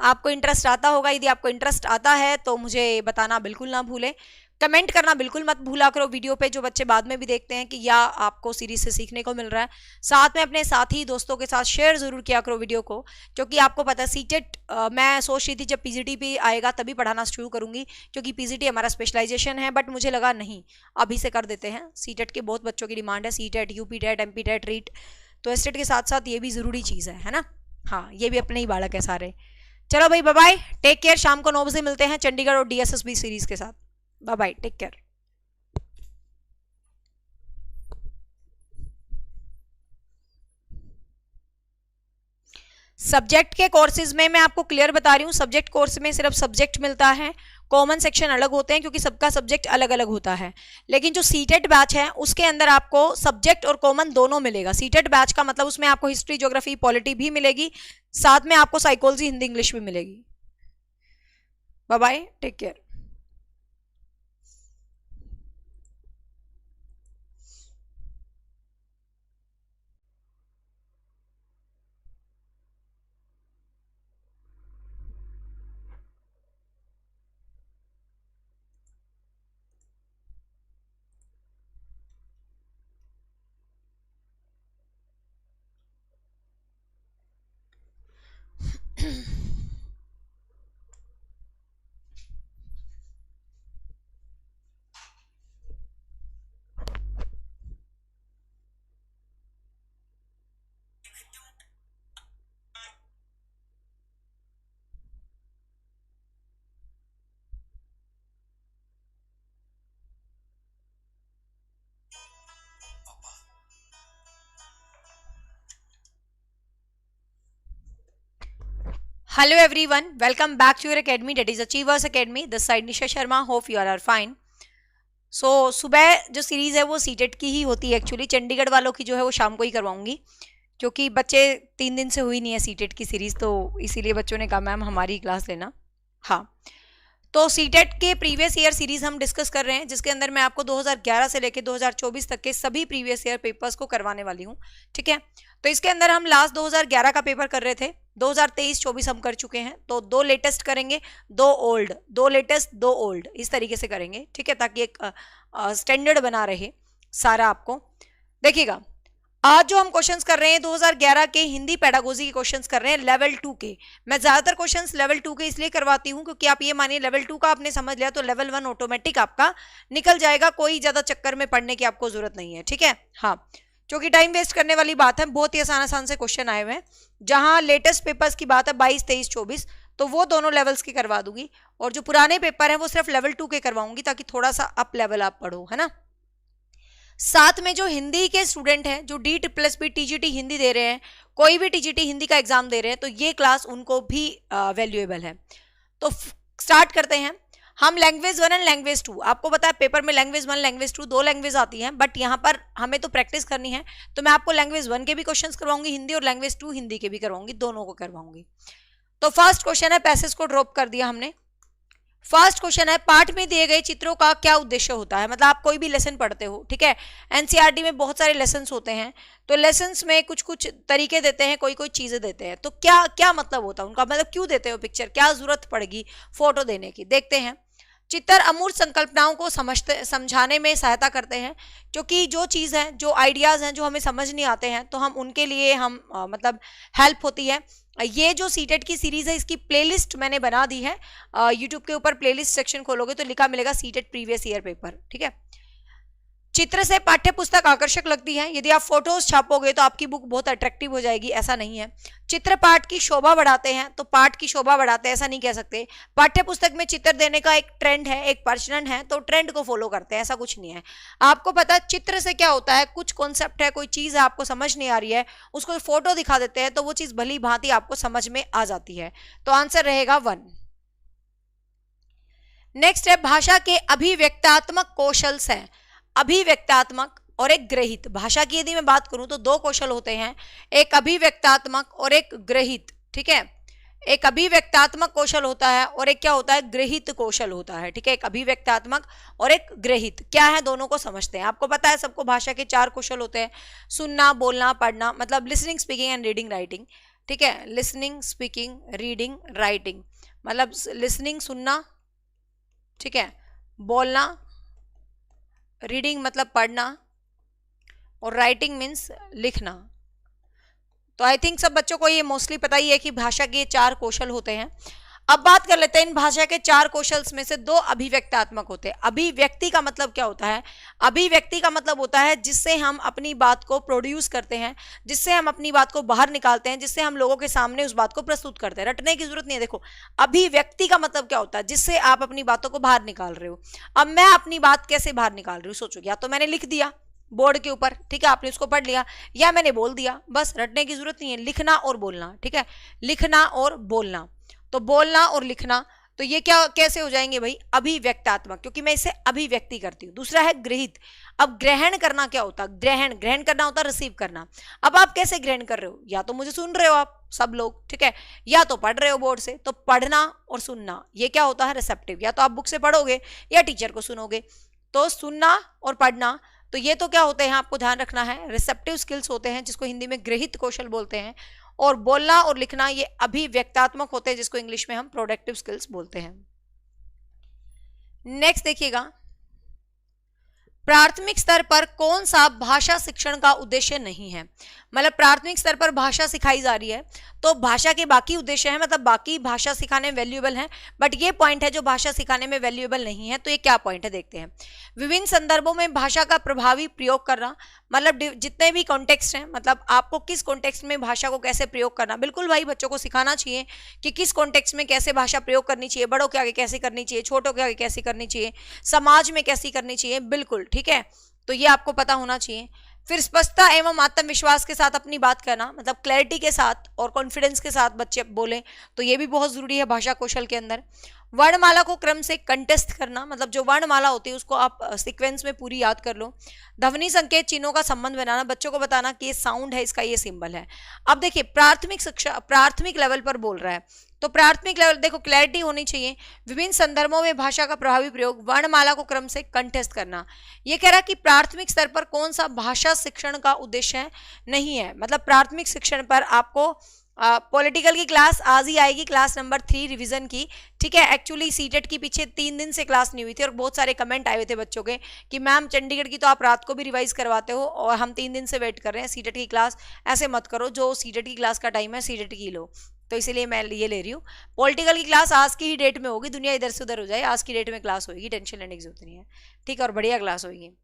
आपको इंटरेस्ट आता होगा। यदि आपको इंटरेस्ट आता है तो मुझे बताना बिल्कुल ना भूलें, कमेंट करना बिल्कुल मत भूला करो वीडियो पे, जो बच्चे बाद में भी देखते हैं कि या आपको सीरीज से सीखने को मिल रहा है। साथ में अपने साथी दोस्तों के साथ शेयर जरूर किया करो वीडियो को, क्योंकि आपको पता है सीटेट मैं सोच रही थी जब पीजीटी पे आएगा तभी पढ़ाना शुरू करूंगी, क्योंकि पीजीटी हमारा स्पेशलाइजेशन है, बट मुझे लगा नहीं अभी से कर देते हैं। सीटेट की बहुत बच्चों की डिमांड है, CTET, UP TET, MP TET, REET, तो एसटेट के साथ साथ ये भी जरूरी चीज़ है ना। हाँ, ये भी अपने ही बालक है सारे। चलो भाई, बाय बाय, टेक केयर। शाम को 9 बजे मिलते हैं चंडीगढ़ और डीएसएसबी सीरीज के साथ। Bye bye, take care. Subject के कोर्सेज में मैं आपको क्लियर बता रही हूँ, सब्जेक्ट कोर्स में सिर्फ सब्जेक्ट मिलता है, कॉमन सेक्शन अलग होते हैं क्योंकि सबका सब्जेक्ट अलग अलग होता है। लेकिन जो सीटेट बैच है उसके अंदर आपको सब्जेक्ट और कॉमन दोनों मिलेगा। सीटेट बैच का मतलब उसमें आपको हिस्ट्री, ज्योग्राफी, पॉलिटी भी मिलेगी, साथ में आपको साइकोलॉजी, हिंदी, इंग्लिश भी मिलेगी। Bye bye, take care. Hello everyone, welcome back to your academy, that is Achievers Academy. This side Nisha Sharma. Hope you all are fine. So सुबह जो सीरीज है वो सीटेट की ही होती है. एक्चुअली चंडीगढ़ वालों की जो है वो शाम को ही करवाऊंगी, क्योंकि बच्चे 3 दिन से हुई नहीं है सीटेट की सीरीज, तो इसीलिए बच्चों ने कहा मैम हमारी क्लास लेना. हाँ, तो सीटेट के प्रीवियस ईयर सीरीज हम डिस्कस कर रहे हैं, जिसके अंदर मैं आपको 2011 से लेकर 2024 तक के सभी प्रीवियस ईयर पेपर्स को करवाने वाली हूँ. ठीक है, तो इसके अंदर हम लास्ट 2011 का पेपर कर रहे थे, 2023-24 हम कर चुके हैं, तो 2 लेटेस्ट करेंगे, 2 ओल्ड, 2 लेटेस्ट 2 ओल्ड, इस तरीके से करेंगे. ठीक है, ताकि एक स्टैंडर्ड बना रहे सारा आपको. देखिएगा, आज जो हम क्वेश्चंस कर रहे हैं 2011 के हिंदी पेडागोजी के क्वेश्चंस कर रहे हैं लेवल 2 के. मैं ज्यादातर क्वेश्चंस लेवल 2 के इसलिए करवाती हूं क्योंकि आप ये मानिए लेवल 2 का आपने समझ लिया तो लेवल 1 ऑटोमेटिक आपका निकल जाएगा, कोई ज्यादा चक्कर में पढ़ने की आपको जरूरत नहीं है. ठीक है, हाँ, क्योंकि टाइम वेस्ट करने वाली बात है. बहुत ही आसान आसान से क्वेश्चन आए हुए हैं. जहां लेटेस्ट पेपर्स की बात है 22, 23, 24, तो वो दोनों लेवल्स की करवा दूंगी, और जो पुराने पेपर हैं वो सिर्फ लेवल 2 के करवाऊंगी, ताकि थोड़ा सा अप लेवल आप पढ़ो, है ना. साथ में जो हिंदी के स्टूडेंट हैं, जो D++ TGT हिंदी दे रहे हैं, कोई भी TGT हिंदी का एग्जाम दे रहे हैं, तो ये क्लास उनको भी वैल्यूएबल है. तो स्टार्ट करते हैं हम. लैंग्वेज 1 एंड लैंग्वेज 2, आपको पता है पेपर में लैंग्वेज 1 लैंग्वेज 2 दो लैंग्वेज आती हैं, बट यहाँ पर हमें तो प्रैक्टिस करनी है, तो मैं आपको लैंग्वेज 1 के भी क्वेश्चंस करवाऊंगी हिंदी, और लैंग्वेज 2 हिंदी के भी करवाऊंगी, दोनों को करवाऊंगी. तो फर्स्ट क्वेश्चन है, पैसेज को ड्रॉप कर दिया हमने. फर्स्ट क्वेश्चन है, पाठ में दिए गए चित्रों का क्या उद्देश्य होता है. मतलब आप कोई भी लेसन पढ़ते हो, ठीक है, एनसीईआरटी में बहुत सारे लेसन्स होते हैं, तो लेसन्स में कुछ कुछ तरीके देते हैं, कोई कोई चीजें देते हैं, तो क्या क्या मतलब होता है उनका, मतलब क्यों देते हो पिक्चर, क्या जरूरत पड़ेगी फोटो देने की. देखते हैं. चित्र अमूर्त संकल्पनाओं को समझाने में सहायता करते हैं, क्योंकि जो चीज़ है, जो आइडियाज़ हैं, जो हमें समझ नहीं आते हैं, तो हम उनके लिए हम मतलब हेल्प होती है. ये जो सीटेट की सीरीज है, इसकी प्लेलिस्ट मैंने बना दी है. यूट्यूब के ऊपर प्लेलिस्ट सेक्शन खोलोगे तो लिखा मिलेगा सीटेट प्रीवियस ईयर पेपर. ठीक है, चित्र से पाठ्य पुस्तक आकर्षक लगती है. यदि आप फोटोज छापोगे तो आपकी बुक बहुत अट्रैक्टिव हो जाएगी, ऐसा नहीं है. चित्र पाठ की शोभा बढ़ाते हैं, तो पाठ की शोभा बढ़ाते हैं ऐसा नहीं कह सकते. पाठ्य पुस्तक में चित्र देने का एक ट्रेंड है, एक प्रचलन है, तो ट्रेंड को फॉलो करते हैं, ऐसा कुछ नहीं है. आपको पता है चित्र से क्या होता है, कुछ कॉन्सेप्ट है, कोई चीज है आपको समझ नहीं आ रही है, उसको फोटो दिखा देते हैं, तो वो चीज भली भांति आपको समझ में आ जाती है. तो आंसर रहेगा 1. नेक्स्ट है, भाषा के अभिव्यक्तात्मक कौशल्स हैं. अभिव्यक्तात्मक और एक ग्रहित. भाषा की यदि मैं बात करूं तो 2 कौशल होते हैं, एक अभिव्यक्तात्मक और एक ग्रहित. ठीक है, एक अभिव्यक्तात्मक कौशल होता है और एक क्या होता है, ग्रहित कौशल होता है. ठीक है, एक अभिव्यक्तात्मक और एक ग्रहित क्या है, दोनों को समझते हैं. आपको पता है सबको भाषा के 4 कौशल होते हैं, सुनना, बोलना, पढ़ना, मतलब listening, speaking and reading, writing. ठीक है, लिसनिंग, स्पीकिंग, रीडिंग, राइटिंग. मतलब लिसनिंग सुनना, ठीक है, बोलना, रीडिंग मतलब पढ़ना, और राइटिंग मीन्स लिखना. तो आई थिंक सब बच्चों को ये मोस्टली पता ही है कि भाषा के 4 कौशल होते हैं. अब बात कर लेते हैं इन भाषा के 4 कौशल्स में से 2 अभिव्यक्तात्मक होते हैं. अभिव्यक्ति का मतलब क्या होता है, अभिव्यक्ति का मतलब होता है जिससे हम अपनी बात को प्रोड्यूस करते हैं, जिससे हम अपनी बात को बाहर निकालते हैं, जिससे हम लोगों के सामने उस बात को प्रस्तुत करते हैं. रटने की जरूरत नहीं है. देखो, अभिव्यक्ति का मतलब क्या होता है, जिससे आप अपनी बातों को बाहर निकाल रहे हो. अब मैं अपनी बात कैसे बाहर निकाल रही हूँ, सोचो. या तो मैंने लिख दिया बोर्ड के ऊपर, ठीक है, आपने उसको पढ़ लिया, या मैंने बोल दिया, बस. रटने की जरूरत नहीं है. लिखना और बोलना, ठीक है, लिखना और बोलना. तो बोलना और लिखना, तो ये क्या कैसे हो जाएंगे भाई, अभिव्यक्तात्मक, क्योंकि मैं इसे अभिव्यक्ति करती हूँ. दूसरा है ग्रहित. अब ग्रहण करना क्या होता है, ग्रहण करना होता है रिसीव करना. अब आप कैसे ग्रहण कर रहे हो, या तो मुझे सुन रहे हो आप सब लोग, ठीक है, या तो पढ़ रहे हो बोर्ड से. तो पढ़ना और सुनना ये क्या होता है, रिसेप्टिव. या तो आप बुक से पढ़ोगे या टीचर को सुनोगे. तो सुनना और पढ़ना, तो ये तो क्या होते हैं, आपको ध्यान रखना है, रिसेप्टिव स्किल्स होते हैं, जिसको हिंदी में ग्रहित कौशल बोलते हैं. और बोलना और लिखना ये अभिव्यक्तात्मक होते हैं, जिसको इंग्लिश में हम प्रोडक्टिव स्किल्स बोलते हैं. नेक्स्ट देखिएगा, प्राथमिक स्तर पर कौन सा भाषा शिक्षण का उद्देश्य नहीं है. मतलब प्राथमिक स्तर पर भाषा सिखाई जा रही है, तो भाषा के बाकी उद्देश्य हैं, मतलब बाकी भाषा सिखाने में वैल्यूएबल है, बट ये पॉइंट है जो भाषा सिखाने में वैल्यूएबल नहीं है. तो ये क्या पॉइंट है, देखते हैं. विभिन्न संदर्भों में भाषा का प्रभावी प्रयोग करना, मतलब जितने भी कॉन्टेक्स्ट हैं, मतलब आपको किस कॉन्टेक्स्ट में भाषा को कैसे प्रयोग करना, बिल्कुल भाई बच्चों को सिखाना चाहिए कि किस कॉन्टेक्स्ट में कैसे भाषा प्रयोग करनी चाहिए, बड़ों के आगे कैसे करनी चाहिए, छोटों के आगे कैसे करनी चाहिए, समाज में कैसी करनी चाहिए, बिल्कुल ठीक है. तो ये आपको पता होना चाहिए. फिर स्पष्टता एवं आत्मविश्वास के साथ अपनी बात करना, मतलब क्लैरिटी के साथ और कॉन्फिडेंस के साथ बच्चे बोलें, तो ये भी बहुत जरूरी है भाषा कौशल के अंदर। वर्णमाला को क्रम से कंटेस्ट करना, मतलब जो वर्णमाला होती है उसको आप सीक्वेंस में पूरी याद कर लो। ध्वनि संकेत चिन्हों का संबंध बनाना, बच्चों को बताना कि ये साउंड है, इसका ये सिंबल है। अब देखिए प्राथमिक शिक्षा, प्राथमिक लेवल पर बोल रहा है, तो प्राथमिक लेवल देखो क्लैरिटी होनी चाहिए। विभिन्न संदर्भों में भाषा का प्रभावी प्रयोग, वर्णमाला को क्रम से कंटेस्ट करना। ये कह रहा है कि प्राथमिक स्तर पर कौन सा भाषा शिक्षण का उद्देश्य है, नहीं है। मतलब प्राथमिक शिक्षण पर आपको पॉलिटिकल की क्लास आज ही आएगी, क्लास नंबर 3 रिवीजन की, ठीक है। एक्चुअली सीटेट की पीछे 3 दिन से क्लास नहीं हुई थी और बहुत सारे कमेंट आए हुए थे बच्चों के कि मैम चंडीगढ़ की तो आप रात को भी रिवाइज करवाते हो और हम 3 दिन से वेट कर रहे हैं सीटेट की क्लास। ऐसे मत करो, जो सीटेट की क्लास का टाइम है सीटेट की लो, तो इसीलिए मैं ये ले रही हूँ। पॉलिटिकल की क्लास आज की ही डेट में होगी, दुनिया इधर से उधर हो जाए, आज की डेट में क्लास होगी, टेंशन लेने की जरूरत नहीं है, ठीक है, और बढ़िया क्लास होगी।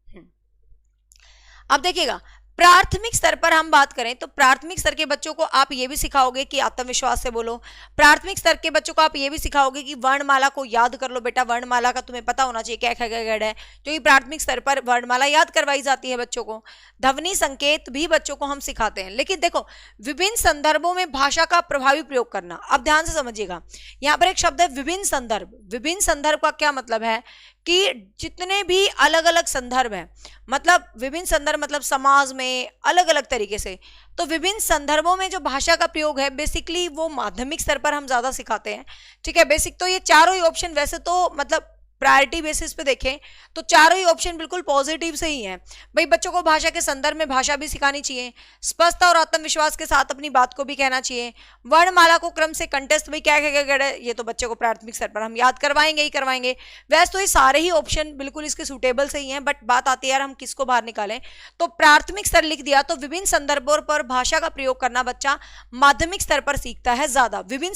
अब देखिएगा प्राथमिक स्तर पर हम बात करें तो प्राथमिक स्तर के बच्चों को आप ये भी सिखाओगे कि आत्मविश्वास से बोलो। प्राथमिक स्तर के बच्चों को आप ये भी सिखाओगे कि वर्णमाला को याद कर लो बेटा, वर्णमाला का तुम्हें पता होना चाहिए क्या ख ग घ है, क्योंकि प्राथमिक स्तर पर वर्णमाला याद करवाई जाती है बच्चों को। ध्वनि संकेत भी बच्चों को हम सिखाते हैं, लेकिन देखो विभिन्न संदर्भों में भाषा का प्रभावी प्रयोग करना। अब ध्यान से समझिएगा, यहाँ पर एक शब्द है विभिन्न संदर्भ। विभिन्न संदर्भ का क्या मतलब है कि जितने भी अलग अलग संदर्भ हैं, मतलब विभिन्न संदर्भ मतलब समाज में अलग अलग तरीके से, तो विभिन्न संदर्भों में जो भाषा का प्रयोग है बेसिकली वो माध्यमिक स्तर पर हम ज्यादा सिखाते हैं, ठीक है। बेसिक तो ये चारों ही ऑप्शन वैसे तो मतलब प्रायोरिटी बेसिस पे देखें तो चारों ही ऑप्शन बिल्कुल पॉजिटिव से ही हैं। भाई बच्चों को भाषा के संदर्भ में भाषा भी सिखानी चाहिए, स्पष्टता और आत्मविश्वास के साथ अपनी बात को भी कहना चाहिए, वर्णमाला को क्रम से कंटेस्ट भाई क्या है ये तो बच्चों को प्राथमिक स्तर पर हम याद करवाएंगे ही करवाएंगे। वैसे तो ये सारे ही ऑप्शन बिल्कुल इसके सूटेबल से ही हैं, बट बात आती है यार हम किसको बाहर निकालें, तो प्राथमिक स्तर लिख दिया तो विभिन्न संदर्भों पर भाषा का प्रयोग करना बच्चा माध्यमिक स्तर पर सीखता है ज्यादा। विभिन्न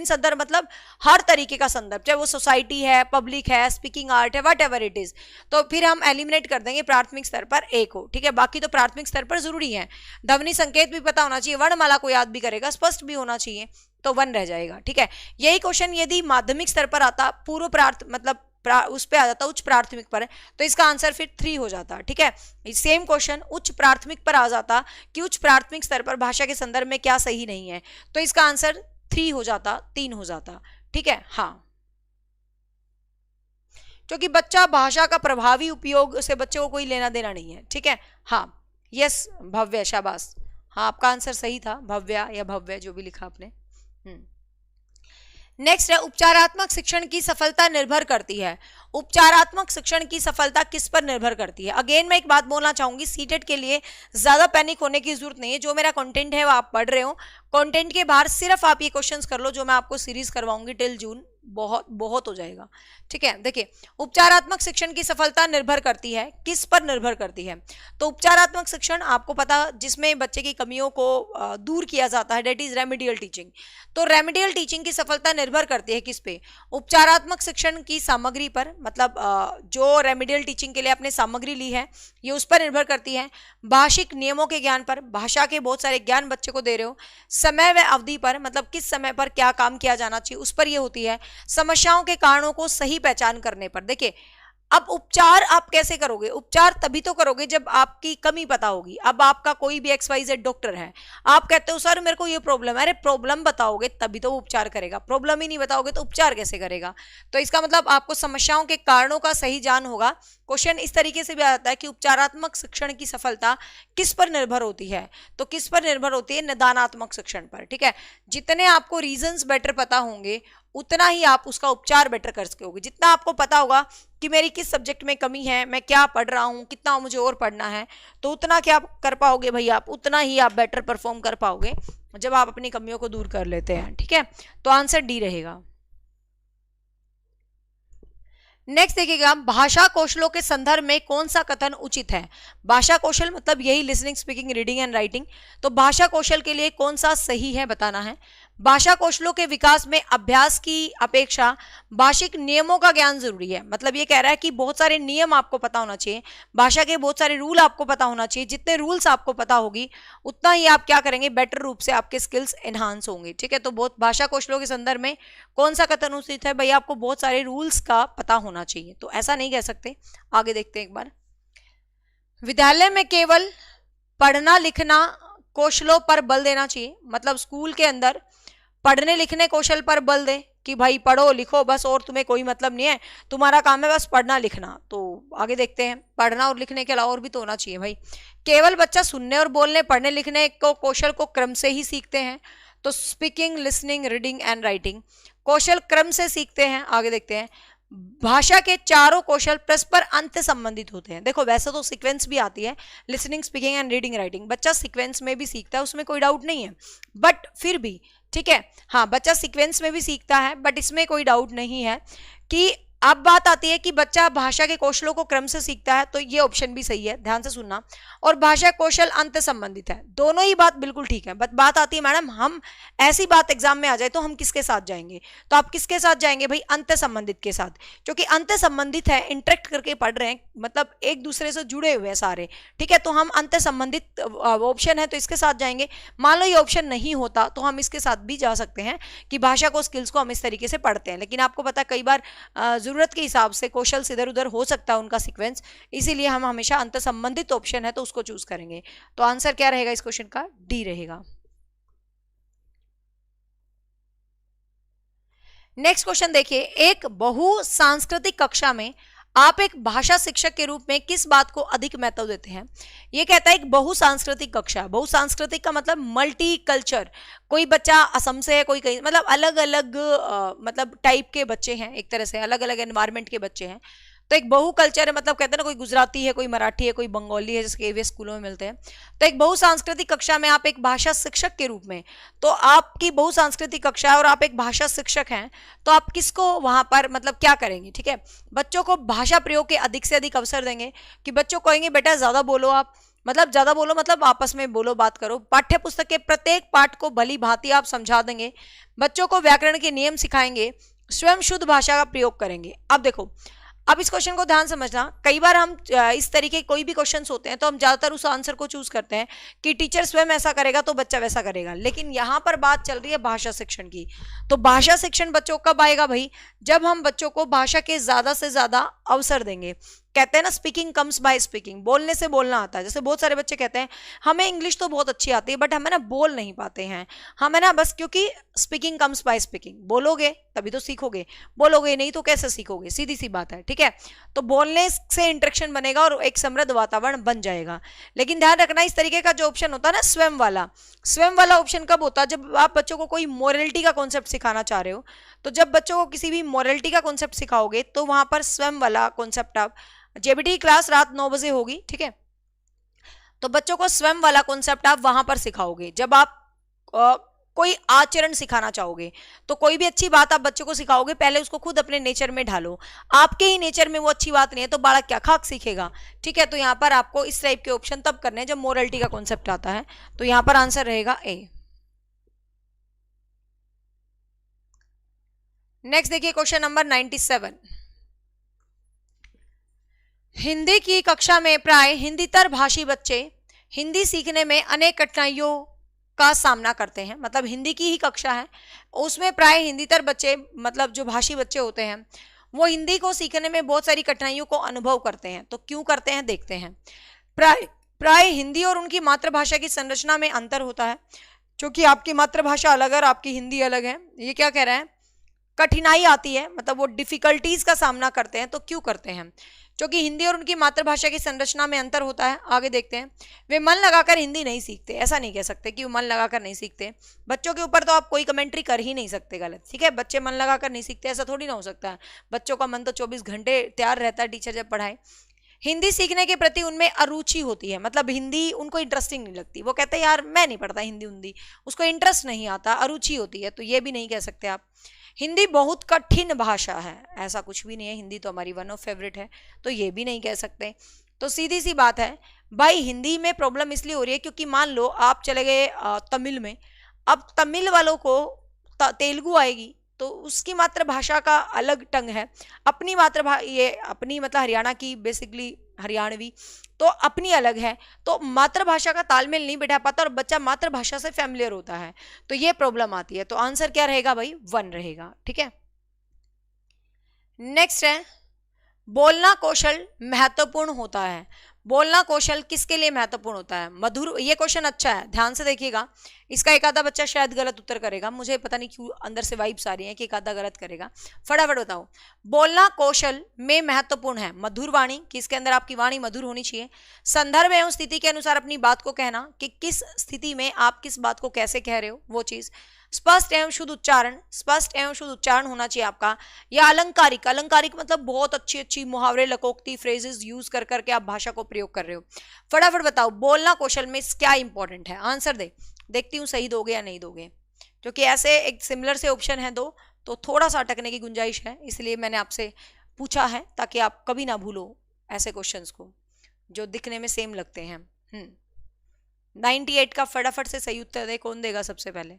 संदर्भ मतलब हर तरीके का संदर्भ, चाहे वो सोसाइटी है, पब्लिक है, स्पीकिंग आर्ट है, वट एवर इट इज, तो फिर हम एलिमिनेट कर देंगे प्राथमिक स्तर पर एक हो, ठीक है। बाकी तो प्राथमिक स्तर पर जरूरी है, ध्वनि संकेत भी पता होना चाहिए, वर्णमाला को याद भी करेगा, स्पष्ट भी होना चाहिए, तो 1 रह जाएगा, ठीक है। यही क्वेश्चन यदि माध्यमिक स्तर पर आता, पूर्व मतलब उस पे आ जाता उच्च प्राथमिक पर, तो इसका आंसर फिर 3 हो जाता, ठीक है। सेम क्वेश्चन उच्च प्राथमिक पर आ जाता कि उच्च प्राथमिक स्तर पर भाषा के संदर्भ में क्या सही नहीं है, तो इसका आंसर 3 हो जाता, 3 हो जाता, ठीक है। हाँ, क्योंकि बच्चा भाषा का प्रभावी उपयोग से बच्चे को कोई लेना देना नहीं है, ठीक है। हाँ, यस भव्य, शाबाश, हाँ आपका आंसर सही था, भव्या या भव्य जो भी लिखा आपने। नेक्स्ट है उपचारात्मक शिक्षण की सफलता निर्भर करती है। उपचारात्मक शिक्षण की सफलता किस पर निर्भर करती है? अगेन मैं एक बात बोलना चाहूंगी, सीटेट के लिए ज्यादा पैनिक होने की जरूरत नहीं है। जो मेरा कंटेंट है वो आप पढ़ रहे हो, कंटेंट के बाहर सिर्फ आप ये क्वेश्चंस कर लो जो मैं आपको सीरीज करवाऊंगी टिल जून, बहुत हो जाएगा, ठीक है। देखिए उपचारात्मक शिक्षण की सफलता निर्भर करती है, किस पर निर्भर करती है? तो उपचारात्मक शिक्षण आपको पता जिसमें बच्चे की कमियों को दूर किया जाता है, डेट इज रेमेडियल टीचिंग। तो रेमेडियल टीचिंग की सफलता निर्भर करती है किस पे? उपचारात्मक शिक्षण की सामग्री पर, मतलब जो रेमेडियल टीचिंग के लिए आपने सामग्री ली है ये उस पर निर्भर करती है। भाषिक नियमों के ज्ञान पर, भाषा के बहुत सारे ज्ञान बच्चे को दे रहे हो। समय व अवधि पर, मतलब किस समय पर क्या काम किया जाना चाहिए उस पर ये होती है। समस्याओं के कारणों को सही पहचान करने पर। देखिए अब उपचार आप कैसे करोगे? उपचार तभी तो करोगे जब आपकी कमी पता होगी। अब आपका कोई भी XYZ डॉक्टर है, आप कहते हो सर मेरे को ये प्रॉब्लम है, अरे प्रॉब्लम बताओगे तभी तो वो उपचार करेगा, प्रॉब्लम ही नहीं बताओगे तो उपचार कैसे करेगा? तो इसका मतलब आपको समस्याओं के कारणों का सही ज्ञान होगा। क्वेश्चन इस तरीके से भी आ जाता है कि उपचारात्मक शिक्षण की सफलता किस पर निर्भर होती है? तो किस पर निर्भर होती है? निदानात्मक शिक्षण पर, ठीक है। जितने आपको रीजंस बेटर पता होंगे उतना ही आप उसका उपचार बेटर कर सकोगे। जितना आपको पता होगा कि मेरी किस सब्जेक्ट में कमी है, मैं क्या पढ़ रहा हूँ, कितना मुझे और पढ़ना है, तो उतना क्या कर पाओगे भाई आप, उतना ही आप बेटर परफॉर्म कर पाओगे जब आप अपनी कमियों को दूर कर लेते हैं, ठीक है। तो आंसर डी रहेगा। नेक्स्ट देखिएगा, भाषा कौशलों के संदर्भ में कौन सा कथन उचित है? भाषा कौशल मतलब यही listening, speaking, reading and writing. तो भाषा कौशल के लिए कौन सा सही है बताना है। भाषा कौशलों के विकास में अभ्यास की अपेक्षा भाषिक नियमों का ज्ञान जरूरी है। मतलब ये कह रहा है कि बहुत सारे नियम आपको पता होना चाहिए, भाषा के बहुत सारे रूल आपको पता होना चाहिए। जितने रूल्स आपको पता होगी उतना ही आप क्या करेंगे, बेटर रूप से आपके स्किल्स एनहांस होंगे, ठीक है। तो बहुत भाषा कौशलों के संदर्भ में कौन सा कथन उचित है? भाई आपको बहुत सारे रूल्स का पता होना चाहिए, तो ऐसा नहीं कह सकते। आगे देखते हैं एक बार। विद्यालय में केवल पढ़ना लिखना कौशलों पर बल देना चाहिए, मतलब स्कूल के अंदर पढ़ने लिखने कौशल पर बल दे कि भाई पढ़ो लिखो बस, और तुम्हें कोई मतलब नहीं है, तुम्हारा काम है बस पढ़ना लिखना। तो आगे देखते हैं, पढ़ना और लिखने के अलावा और भी तो होना चाहिए भाई। केवल बच्चा सुनने और बोलने पढ़ने लिखने को कौशल को क्रम से ही सीखते हैं, तो speaking listening reading and writing कौशल क्रम से सीखते हैं। आगे देखते हैं, भाषा के चारों कौशल परस्पर अंत संबंधित होते हैं। देखो वैसे तो सीक्वेंस भी आती है, listening speaking and reading writing, बच्चा सीक्वेंस में भी सीखता है, उसमें कोई डाउट नहीं है, बट फिर भी ठीक है, हाँ बच्चा सीक्वेंस में भी सीखता है, बट इसमें कोई डाउट नहीं है कि अब बात आती है कि बच्चा भाषा के कौशलों को क्रम से सीखता है, तो ये ऑप्शन भी सही है, ध्यान से सुनना। और भाषा कौशल अंत संबंधित है, दोनों ही बात बिल्कुल ठीक है। बट बात आती है मैडम, हम ऐसी बात एग्जाम में आ जाए तो हम किसके साथ जाएंगे, तो आप किसके साथ जाएंगे भाई, अंत संबंधित के साथ, क्योंकि अंत संबंधित है, इंटरेक्ट करके पढ़ रहे हैं, मतलब एक दूसरे से जुड़े हुए हैं सारे, ठीक है, तो हम अंत संबंधित ऑप्शन है तो इसके साथ जाएंगे। मान लो ये ऑप्शन नहीं होता तो हम इसके साथ भी जा सकते हैं कि भाषा को स्किल्स को हम इस तरीके से पढ़ते हैं, लेकिन आपको पता कई बार जरूरत के हिसाब से कौशल इधर उधर हो सकता है उनका सीक्वेंस, इसीलिए हम हमेशा अंत संबंधित ऑप्शन है तो उसको चूज करेंगे। तो आंसर क्या रहेगा इस क्वेश्चन का, डी रहेगा। नेक्स्ट क्वेश्चन देखिए, एक बहुसांस्कृतिक कक्षा में आप एक भाषा शिक्षक के रूप में किस बात को अधिक महत्व देते हैं। ये कहता है एक बहुसांस्कृतिक कक्षा, बहुसांस्कृतिक का मतलब मल्टी कल्चर, कोई बच्चा असम से है, कोई कहीं, मतलब अलग अलग मतलब टाइप के बच्चे हैं, एक तरह से अलग अलग एनवायरमेंट के बच्चे हैं। तो एक बहु कल्चर है, मतलब कहते हैं ना कोई गुजराती है, कोई मराठी है, कोई बंगाली है, जैसे केवीएस स्कूलों में मिलते हैं। तो एक बहुसांस्कृतिक कक्षा में आप एक भाषा शिक्षक के रूप में, तो आपकी बहुसांस्कृतिक कक्षा है और आप एक भाषा शिक्षक हैं, तो आप किसको वहां पर मतलब क्या करेंगे, ठीक है, बच्चों को भाषा प्रयोग के अधिक से अधिक अवसर देंगे, कि बच्चों को कहेंगे बेटा ज्यादा बोलो, आप मतलब ज्यादा बोलो, मतलब आपस में बोलो बात करो, पाठ्य पुस्तक के प्रत्येक पाठ को भली भांति आप समझा देंगे, बच्चों को व्याकरण के नियम सिखाएंगे, स्वयं शुद्ध भाषा का प्रयोग करेंगे। अब देखो, अब इस क्वेश्चन को ध्यान समझना, कई बार हम इस तरीके कोई भी क्वेश्चंस होते हैं तो हम ज्यादातर उस आंसर को चूज करते हैं कि टीचर स्वयं ऐसा करेगा तो बच्चा वैसा करेगा, लेकिन यहाँ पर बात चल रही है भाषा शिक्षण की। तो भाषा शिक्षण बच्चों कब आएगा भाई, जब हम बच्चों को भाषा के ज्यादा से ज्यादा अवसर देंगे। कहते हैं ना स्पीकिंग कम्स बाय स्पीकिंग, बोलने से बोलना आता है। जैसे बहुत सारे बच्चे कहते हैं हमें इंग्लिश तो बहुत अच्छी आती है बट हमें ना बोल नहीं पाते हैं, हमें ना बस, क्योंकि स्पीकिंग कम्स बाय स्पीकिंग, बोलोगे तभी तो सीखोगे, बोलोगे नहीं तो कैसे सीखोगे, सीधी सी बात है, ठीक है। तो बोलने से इंटरेक्शन बनेगा और एक समृद्ध वातावरण बन जाएगा। लेकिन ध्यान रखना, इस तरीके का जो ऑप्शन होता है ना स्वयं वाला ऑप्शन कब होता है, जब आप बच्चों को कोई मोरलिटी का कॉन्सेप्ट सिखाना चाह रहे हो। तो जब बच्चों को किसी भी मोरलिटी का कॉन्सेप्ट सिखाओगे तो वहां पर स्वयं वाला कॉन्सेप्ट, आप जेबीटी क्लास रात 9 बजे होगी, ठीक है, तो बच्चों को स्वयं वाला कॉन्सेप्ट आप वहां पर सिखाओगे। जब आप कोई आचरण सिखाना चाहोगे तो कोई भी अच्छी बात आप बच्चों को सिखाओगे, पहले उसको खुद अपने नेचर में ढालो, आपके ही नेचर में वो अच्छी बात नहीं है तो बालक क्या खाक सीखेगा, ठीक है। तो यहाँ पर आपको इस टाइप के ऑप्शन तब करने हैं जब मोरलिटी का कॉन्सेप्ट आता है। तो यहाँ पर आंसर रहेगा ए। नेक्स्ट देखिए क्वेश्चन नंबर 97, हिंदी की कक्षा में प्राय हिंदीतर भाषी बच्चे हिंदी सीखने में अनेक कठिनाइयों का सामना करते हैं, मतलब हिंदी की ही कक्षा है उसमें प्राय हिंदीतर बच्चे, मतलब जो भाषी बच्चे होते हैं वो हिंदी को सीखने में बहुत सारी कठिनाइयों को अनुभव करते हैं। तो क्यों करते हैं देखते हैं। प्राय हिंदी और उनकी मातृभाषा की संरचना में अंतर होता है, क्योंकि आपकी मातृभाषा अलग है और आपकी हिंदी अलग है। ये क्या कह रहे हैं, कठिनाई आती है, मतलब वो डिफिकल्टीज का सामना करते हैं। तो क्यों करते हैं, क्योंकि हिंदी और उनकी मातृभाषा की संरचना में अंतर होता है। आगे देखते हैं, वे मन लगाकर हिंदी नहीं सीखते, ऐसा नहीं कह सकते कि वो मन लगाकर नहीं सीखते। बच्चों के ऊपर तो आप कोई कमेंट्री कर ही नहीं सकते, गलत, ठीक है। बच्चे मन लगाकर नहीं सीखते ऐसा थोड़ी ना हो सकता है, बच्चों का मन तो 24 घंटे तैयार रहता है टीचर जब पढ़ाए। हिंदी सीखने के प्रति उनमें अरुचि होती है, मतलब हिंदी उनको इंटरेस्टिंग नहीं लगती, वो कहते हैं यार मैं नहीं पढ़ता हिंदी, उसको इंटरेस्ट नहीं आता, अरुचि होती है। तो ये भी नहीं कह सकते आप। हिंदी बहुत कठिन भाषा है, ऐसा कुछ भी नहीं है, हिंदी तो हमारी वन ऑफ फेवरेट है, तो ये भी नहीं कह सकते। तो सीधी सी बात है भाई, हिंदी में प्रॉब्लम इसलिए हो रही है क्योंकि मान लो आप चले गए तमिल में, अब तमिल वालों को तेलुगु आएगी तो उसकी मातृभाषा का अलग टंग है, अपनी मातृभाषा, ये अपनी मतलब हरियाणा की बेसिकली हरियाणवी, तो अपनी अलग है, तो मातृभाषा का तालमेल नहीं बैठा पाता और बच्चा मातृभाषा से फैमिलियर होता है, तो ये प्रॉब्लम आती है। तो आंसर क्या रहेगा भाई, 1 रहेगा, ठीक है। नेक्स्ट है, बोलना कौशल महत्वपूर्ण होता है, बोलना कौशल किसके लिए महत्वपूर्ण होता है? मधुर, ये क्वेश्चन अच्छा है, ध्यान से देखिएगा। इसका एक आधा बच्चा शायद गलत उत्तर करेगा, मुझे पता नहीं क्यों अंदर से वाइब्स आ रही हैं कि एक आधा गलत करेगा। फटाफट बताओ। बोलना कौशल में महत्वपूर्ण है मधुर वाणी, कि इसके अंदर आपकी वाणी मधुर होनी चाहिए। संदर्भ एवं स्थिति के अनुसार अपनी बात को कहना, कि किस स्थिति में आप किस बात को कैसे कह रहे हो वो चीज। स्पष्ट एवं शुद्ध उच्चारण, स्पष्ट एवं शुद्ध उच्चारण होना चाहिए आपका। या अलंकारिक, अलंकारिक मतलब बहुत अच्छी अच्छी मुहावरे, लकोक्ति, फ्रेजेस यूज कर करके आप भाषा को प्रयोग कर रहे हो। फटाफट बताओ बोलना कौशल में क्या इंपॉर्टेंट है, आंसर दे। देखती हूँ सही दोगे या नहीं दोगे, क्योंकि ऐसे एक सिमिलर से ऑप्शन है दो, तो थोड़ा सा अटकने की गुंजाइश है, इसलिए मैंने आपसे पूछा है ताकि आप कभी ना भूलो ऐसे क्वेश्चंस को जो दिखने में सेम लगते हैं। 98 का फटाफट से सही उत्तर दे, कौन देगा सबसे पहले?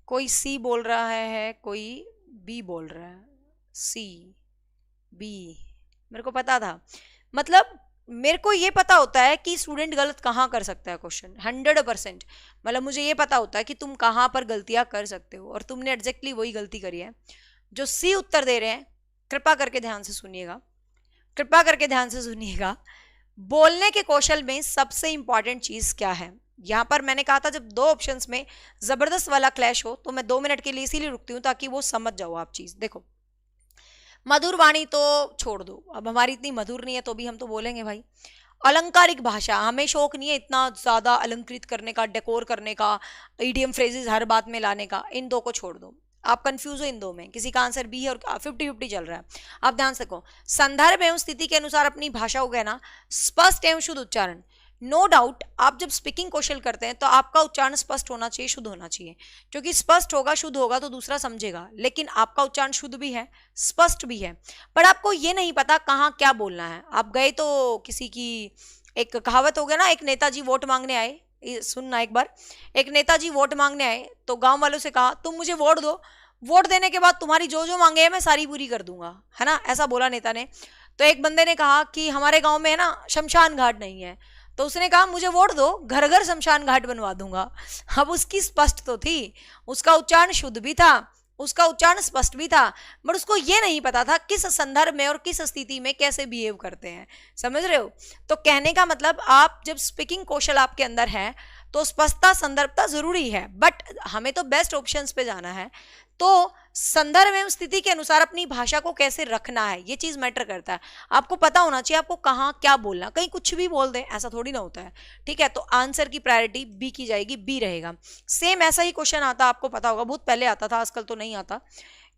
कोई सी बोल रहा है, कोई बी बोल रहा है। सी, बी, मेरे को पता था, मतलब मेरे को ये पता होता है कि स्टूडेंट गलत कहाँ कर सकता है क्वेश्चन, 100%। मतलब मुझे ये पता होता है कि तुम कहाँ पर गलतियां कर सकते हो, और तुमने एग्जैक्टली वही गलती करी है। जो सी उत्तर दे रहे हैं, कृपा करके ध्यान से सुनिएगा, कृपा करके ध्यान से सुनिएगा। बोलने के कौशल में सबसे इंपॉर्टेंट चीज क्या है? यहां पर मैंने कहा था जब दो ऑप्शंस में जबरदस्त वाला क्लैश हो तो मैं 2 मिनट के लिए इसीलिए रुकती हूं ताकि वो समझ जाओ आप चीज। देखो, मधुर वाणी तो छोड़ दो, अब हमारी इतनी मधुर नहीं है तो भी हम तो बोलेंगे भाई। अलंकारिक भाषा, हमें शौक नहीं है इतना ज्यादा अलंकृत करने का, डेकोर करने का, ईडियम फ्रेजेस हर बात में लाने का। इन दो को छोड़ दो, आप कंफ्यूज हो इन दो में, किसी का आंसर बी है और 50-50 चल रहा है। आप ध्यान से कहो, संदर्भ एवं स्थिति के अनुसार अपनी भाषा को कहना, स्पष्ट एवं शुद्ध उच्चारण। नो डाउट, आप जब स्पीकिंग कौशल करते हैं तो आपका उच्चारण स्पष्ट होना चाहिए, शुद्ध होना चाहिए, क्योंकि स्पष्ट होगा, शुद्ध होगा तो दूसरा समझेगा। लेकिन आपका उच्चारण शुद्ध भी है, स्पष्ट भी है, पर आपको ये नहीं पता कहाँ क्या बोलना है। आप गए तो किसी की, एक कहावत हो गया ना, एक नेताजी वोट मांगने आए, सुनना एक बार। एक नेताजी वोट मांगने आए तो गांव वालों से कहा तुम मुझे वोट दो, वोट देने के बाद तुम्हारी जो जो मांगे है मैं सारी पूरी कर दूंगा, है ना, ऐसा बोला नेता ने। तो एक बंदे ने कहा कि हमारे गांव में है ना शमशान घाट नहीं है, तो उसने कहा मुझे वोट दो, घर घर शमशान घाट बनवा दूंगा। अब उसकी स्पष्ट तो थी, उसका उच्चारण शुद्ध भी था, उसका उच्चारण स्पष्ट भी था, बट उसको ये नहीं पता था किस संदर्भ में और किस स्थिति में कैसे बिहेव करते हैं। समझ रहे हो? तो कहने का मतलब, आप जब स्पीकिंग कौशल आपके अंदर है तो स्पष्टता, संदर्भता जरूरी है, बट हमें तो बेस्ट ऑप्शंस पे जाना है। तो संदर्भ एवं स्थिति के अनुसार अपनी भाषा को कैसे रखना है, ये चीज मैटर करता है। आपको पता होना चाहिए आपको कहाँ क्या बोलना, कहीं कुछ भी बोल दें ऐसा थोड़ी ना होता है। ठीक है, तो आंसर की प्रायोरिटी बी की जाएगी, बी रहेगा। सेम ऐसा ही क्वेश्चन आता, आपको पता होगा, बहुत पहले आता था, आजकल तो नहीं आता,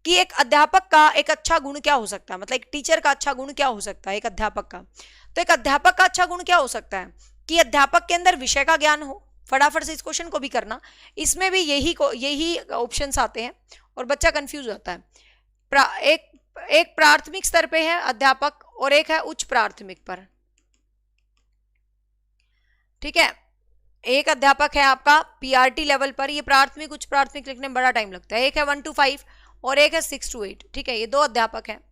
कि एक अध्यापक का एक अच्छा गुण क्या हो सकता है, मतलब एक टीचर का अच्छा गुण क्या हो सकता है एक अध्यापक का। तो एक अध्यापक का अच्छा गुण क्या हो सकता है कि अध्यापक के अंदर विषय का ज्ञान हो। फटाफट से इस क्वेश्चन को भी करना, इसमें भी यही ऑप्शंस आते हैं और बच्चा कंफ्यूज होता है। एक प्राथमिक स्तर पे है अध्यापक और एक है उच्च प्राथमिक पर। ठीक है, एक अध्यापक है आपका पीआरटी लेवल पर, ये प्राथमिक उच्च प्राथमिक लिखने में बड़ा टाइम लगता है। एक है 1 to 5 और एक है 6 to 8। ठीक है, ये दो अध्यापक हैं।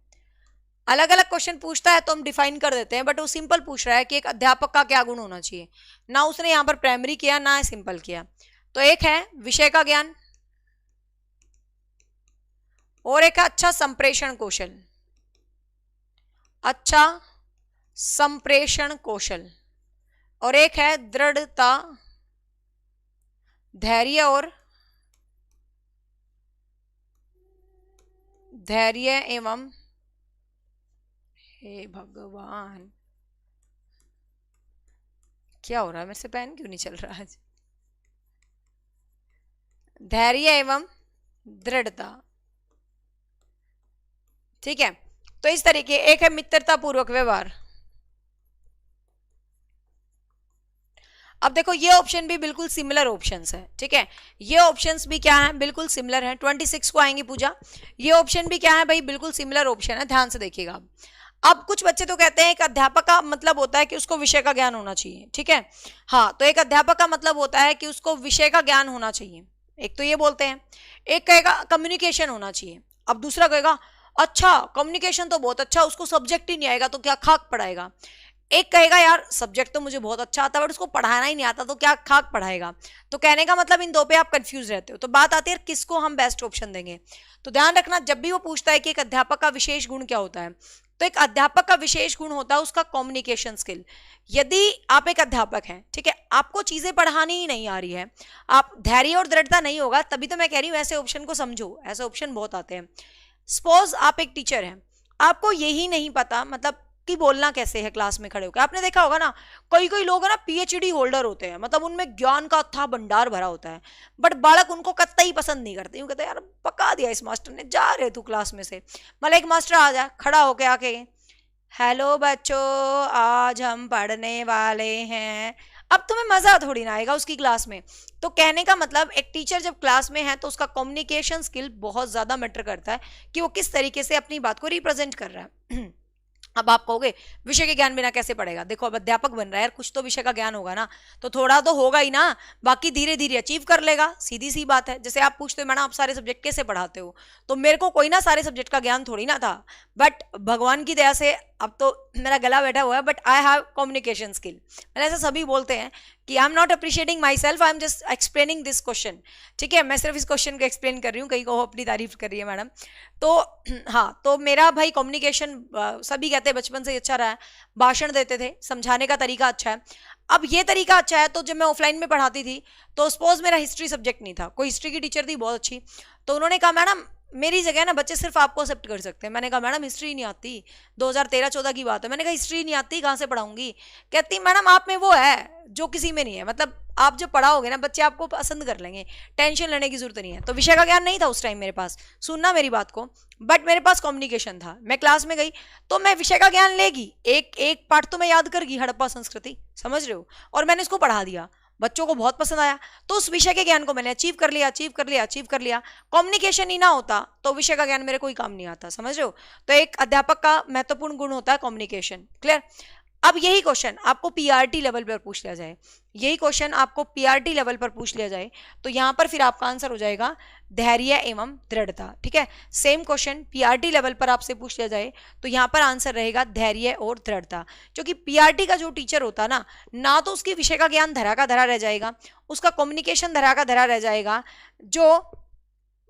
अलग अलग क्वेश्चन पूछता है तो हम डिफाइन कर देते हैं, बट वो सिंपल पूछ रहा है कि एक अध्यापक का क्या गुण होना चाहिए, ना उसने यहाँ पर प्राइमरी किया ना सिंपल किया। तो एक है विषय का ज्ञान और एक है अच्छा संप्रेषण कौशल, अच्छा संप्रेषण कौशल, और एक है दृढ़ता, धैर्य एवं, हे भगवान क्या हो रहा है, मेरे से पेन क्यों नहीं चल रहा है? धैर्य एवं दृढ़ता। ठीक है, तो इस तरीके, एक है मित्रता पूर्वक व्यवहार। अब देखो ये ऑप्शन भी बिल्कुल सिमिलर ऑप्शंस है। ठीक है, ये ऑप्शंस भी क्या है, बिल्कुल सिमिलर है। 26 को आएंगी पूजा, ये ऑप्शन भी क्या है भाई, बिल्कुल सिमिलर ऑप्शन है, ध्यान से देखिएगा। अब कुछ बच्चे तो कहते हैं एक अध्यापक का मतलब होता है कि उसको विषय का ज्ञान होना चाहिए। ठीक है, हाँ, तो एक अध्यापक का मतलब होता है कि उसको विषय का ज्ञान होना चाहिए, एक तो ये बोलते हैं। एक कहेगा कम्युनिकेशन होना चाहिए, अब दूसरा कहेगा अच्छा कम्युनिकेशन तो बहुत अच्छा, उसको सब्जेक्ट ही नहीं आएगा तो क्या खाक पढ़ाएगा। एक कहेगा यार सब्जेक्ट तो मुझे बहुत अच्छा आता है बट उसको पढ़ाना ही नहीं आता तो क्या खाक पढ़ाएगा। तो कहने का मतलब इन दो पे आप कंफ्यूज रहते हो। तो बात आती है किसको हम बेस्ट ऑप्शन देंगे। तो ध्यान रखना, जब भी वो पूछता है कि एक अध्यापक का विशेष गुण क्या होता है, तो एक अध्यापक का विशेष गुण होता है उसका कम्युनिकेशन स्किल। यदि आप एक अध्यापक हैं, ठीक है, आपको चीजें पढ़ानी ही नहीं आ रही है, आप धैर्य और दृढ़ता नहीं होगा, तभी तो मैं कह रही हूं ऐसे ऑप्शन को समझो, ऐसे ऑप्शन बहुत आते हैं। सपोज आप एक टीचर हैं, आपको यही नहीं पता मतलब कि बोलना कैसे है क्लास में खड़े होकर। आपने देखा होगा ना, कोई कोई लोग है ना पीएचडी होल्डर होते हैं, मतलब उनमें ज्ञान का अथाह भंडार भरा होता है, बट बालक उनको कतई पसंद नहीं करते, यूं कहते हैं यार पका दिया इस मास्टर ने, जा रहे तू क्लास में से। मतलब एक मास्टर आ जाए खड़ा होके आके, हेलो बच्चों आज हम पढ़ने वाले हैं, अब तुम्हें मजा थोड़ी ना आएगा उसकी क्लास में। तो कहने का मतलब एक टीचर जब क्लास में है तो उसका कम्युनिकेशन स्किल बहुत ज्यादा मैटर करता है कि वो किस तरीके से अपनी बात को रिप्रेजेंट कर रहा है। अब आप कहोगे विषय के ज्ञान बिना कैसे पढ़ेगा, देखो अब अध्यापक बन रहा है यार, कुछ तो विषय का ज्ञान होगा ना, तो थोड़ा तो होगा ही ना, बाकी धीरे धीरे अचीव कर लेगा, सीधी सी बात है। जैसे आप पूछते हो मैडम आप सारे सब्जेक्ट कैसे पढ़ाते हो, तो मेरे को कोई ना सारे सब्जेक्ट का ज्ञान थोड़ी ना था, बट भगवान की दया से अब तो मेरा गला बैठा हुआ है, but I have communication skill. मतलब ऐसा सभी बोलते हैं कि I am not appreciating my self, I am just explaining this question, ठीक है, मैं सिर्फ इस क्वेश्चन को एक्सप्लेन कर रही हूँ, कहीं को अपनी तारीफ कर रही है मैडम। तो हाँ, तो मेरा भाई कम्युनिकेशन सभी कहते हैं बचपन से ही अच्छा रहा है, भाषण देते थे, समझाने का तरीका अच्छा है। अब ये तरीका अच्छा है, तो जब मैं ऑफलाइन में पढ़ाती थी तो सपोज मेरा हिस्ट्री सब्जेक्ट नहीं था, कोई हिस्ट्री की टीचर थी बहुत अच्छी, तो उन्होंने कहा मैडम मेरी जगह ना बच्चे सिर्फ आपको एक्सेप्ट कर सकते हैं। मैंने कहा मैडम हिस्ट्री नहीं आती, 2013-14 की बात है, मैंने कहा हिस्ट्री नहीं आती कहाँ से पढ़ाऊंगी, कहती मैडम आप में वो है जो किसी में नहीं है, मतलब आप जब पढ़ाओगे ना बच्चे आपको पसंद कर लेंगे, टेंशन लेने की जरूरत नहीं है। तो विषय का ज्ञान नहीं था उस टाइम मेरे पास, सुनना मेरी बात को, बट मेरे पास कम्युनिकेशन था। मैं क्लास में गई तो मैं विषय का ज्ञान लेगी, एक एक पार्ट तो मैं याद कर गई, हड़प्पा संस्कृति, समझ रहे हो, और मैंने इसको पढ़ा दिया, बच्चों को बहुत पसंद आया, तो उस विषय के ज्ञान को मैंने अचीव कर लिया, अचीव कर लिया, अचीव कर लिया। कम्युनिकेशन ही ना होता तो विषय का ज्ञान मेरे कोई काम नहीं आता, समझ रहे हो। तो एक अध्यापक का महत्वपूर्ण गुण होता है कम्युनिकेशन। क्लियर। अब यही क्वेश्चन आपको पीआरटी लेवल पर पूछ लिया जाए, यही क्वेश्चन आपको पीआरटी लेवल पर पूछ लिया जाए, तो यहां पर फिर आपका आंसर हो जाएगा धैर्य एवं दृढ़ता, ठीक है। सेम क्वेश्चन पीआरटी लेवल पर आपसे पूछ लिया जाए तो यहां पर आंसर रहेगा धैर्य और दृढ़ता, क्योंकि पीआरटी का जो टीचर होता ना तो उसकी विषय का ज्ञान धरा का धरा रह जाएगा, उसका कम्युनिकेशन धरा का धरा रह जाएगा, जो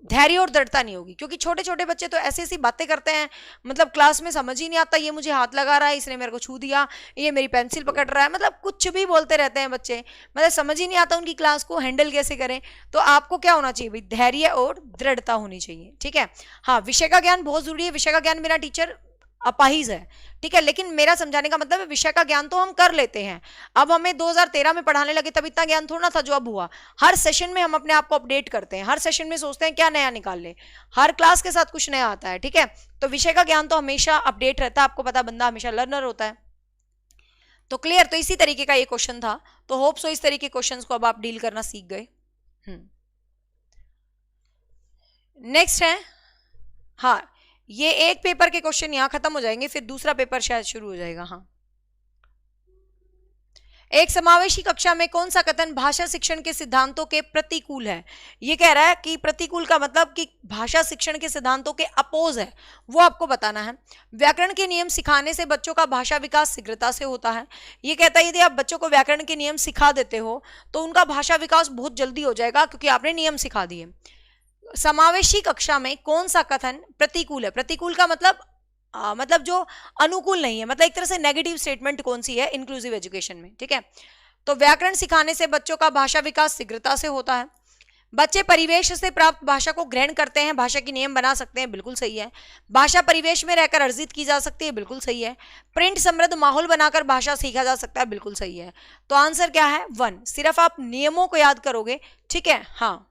धैर्य और दृढ़ता नहीं होगी। क्योंकि छोटे छोटे बच्चे तो ऐसी ऐसी बातें करते हैं, मतलब क्लास में समझ ही नहीं आता, ये मुझे हाथ लगा रहा है, इसने मेरे को छू दिया, ये मेरी पेंसिल पकड़ रहा है, मतलब कुछ भी बोलते रहते हैं बच्चे, मतलब समझ ही नहीं आता उनकी क्लास को हैंडल कैसे करें। तो आपको क्या होना चाहिए भाई, धैर्य और दृढ़ता होनी चाहिए, ठीक है। हाँ, विषय का ज्ञान बहुत जरूरी है, विषय का ज्ञान मेरा टीचर अपाहिज है, ठीक है, लेकिन मेरा समझाने का मतलब है विषय का ज्ञान तो हम कर लेते हैं। अब हमें 2013 में पढ़ाने लगे तब इतना ज्ञान थोड़ा था जो अब हुआ। हर सेशन में हम अपने आप को अपडेट करते हैं, हर सेशन में सोचते हैं क्या नया निकाल ले, हर क्लास के साथ कुछ नया आता है, ठीक है। तो विषय का ज्ञान तो हमेशा अपडेट रहता है, आपको पता बंदा हमेशा लर्नर होता है। तो क्लियर, तो इसी तरीके का ये क्वेश्चन था, तो होप सो इस तरीके के क्वेश्चन को अब आप डील करना सीख गए। नेक्स्ट है, हाँ, ये एक पेपर के क्वेश्चन यहां खत्म हो जाएंगे, फिर दूसरा पेपर शायद शुरू हो जाएगा। हाँ, एक समावेशी कक्षा में कौन सा कथन भाषा शिक्षण के सिद्धांतों के प्रतिकूल है। ये कह रहा है कि प्रतिकूल का मतलब कि भाषा शिक्षण के सिद्धांतों के अपोज है, वो आपको बताना है। व्याकरण के नियम सिखाने से बच्चों का भाषा विकास शीघ्रता से होता है। ये कहता है यदि आप बच्चों को व्याकरण के नियम सिखा देते हो तो उनका भाषा विकास बहुत जल्दी हो जाएगा, क्योंकि आपने नियम सिखा दिए। समावेशी कक्षा में कौन सा कथन प्रतिकूल है। प्रतिकूल का मतलब जो अनुकूल नहीं है, मतलब एक तरह से नेगेटिव स्टेटमेंट कौन सी है इंक्लूसिव एजुकेशन में, ठीक है। तो व्याकरण सिखाने से बच्चों का भाषा विकास शीघ्रता से होता है। बच्चे परिवेश से प्राप्त भाषा को ग्रहण करते हैं, भाषा की नियम बना सकते हैं, बिल्कुल सही है। भाषा परिवेश में रहकर अर्जित की जा सकती है, बिल्कुल सही है। प्रिंट समृद्ध माहौल बनाकर भाषा सीखा जा सकता है, बिल्कुल सही है। तो आंसर क्या है 1, सिर्फ आप नियमों को याद करोगे, ठीक है। हाँ,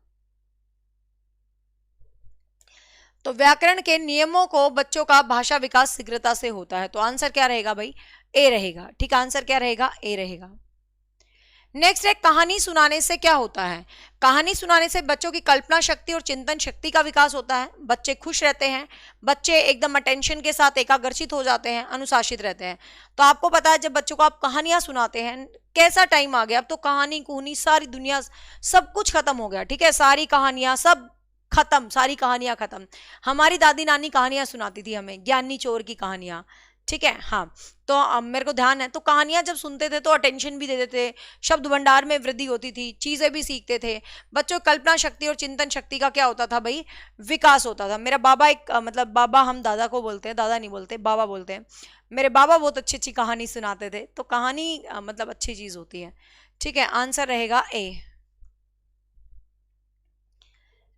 तो व्याकरण के नियमों को बच्चों का भाषा विकास शीघ्रता से होता है, तो आंसर क्या रहेगा भाई, ए रहेगा, ठीक। आंसर क्या रहेगा, ए रहेगा। नेक्स्ट है, कहानी सुनाने से क्या होता है। कहानी सुनाने से बच्चों की कल्पना शक्ति और चिंतन शक्ति का विकास होता है, बच्चे खुश रहते हैं, बच्चे एकदम अटेंशन के साथ एकाग्रचित हो जाते हैं, अनुशासित रहते हैं। तो आपको पता है जब बच्चों को आप कहानियां सुनाते हैं, कैसा टाइम आ गया, अब तो कहानी कुहनी सारी दुनिया सब कुछ खत्म हो गया, ठीक है, सारी कहानियां सब खत्म, सारी कहानियां खत्म। हमारी दादी नानी कहानियां सुनाती थी हमें, ज्ञानी चोर की कहानियां, ठीक है। हाँ, तो मेरे को ध्यान है, तो कहानियां जब सुनते थे तो अटेंशन भी देते थे, शब्द भंडार में वृद्धि होती थी, चीजें भी सीखते थे, बच्चों की कल्पना शक्ति और चिंतन शक्ति का क्या होता था भाई, विकास होता था। मेरा बाबा एक मतलब बाबा, हम दादा को बोलते हैं, दादा नहीं बोलते, बाबा बोलते हैं, मेरे बाबा बहुत अच्छी अच्छी कहानी सुनाते थे। तो कहानी मतलब अच्छी चीज होती है। ठीक है, आंसर रहेगा ए।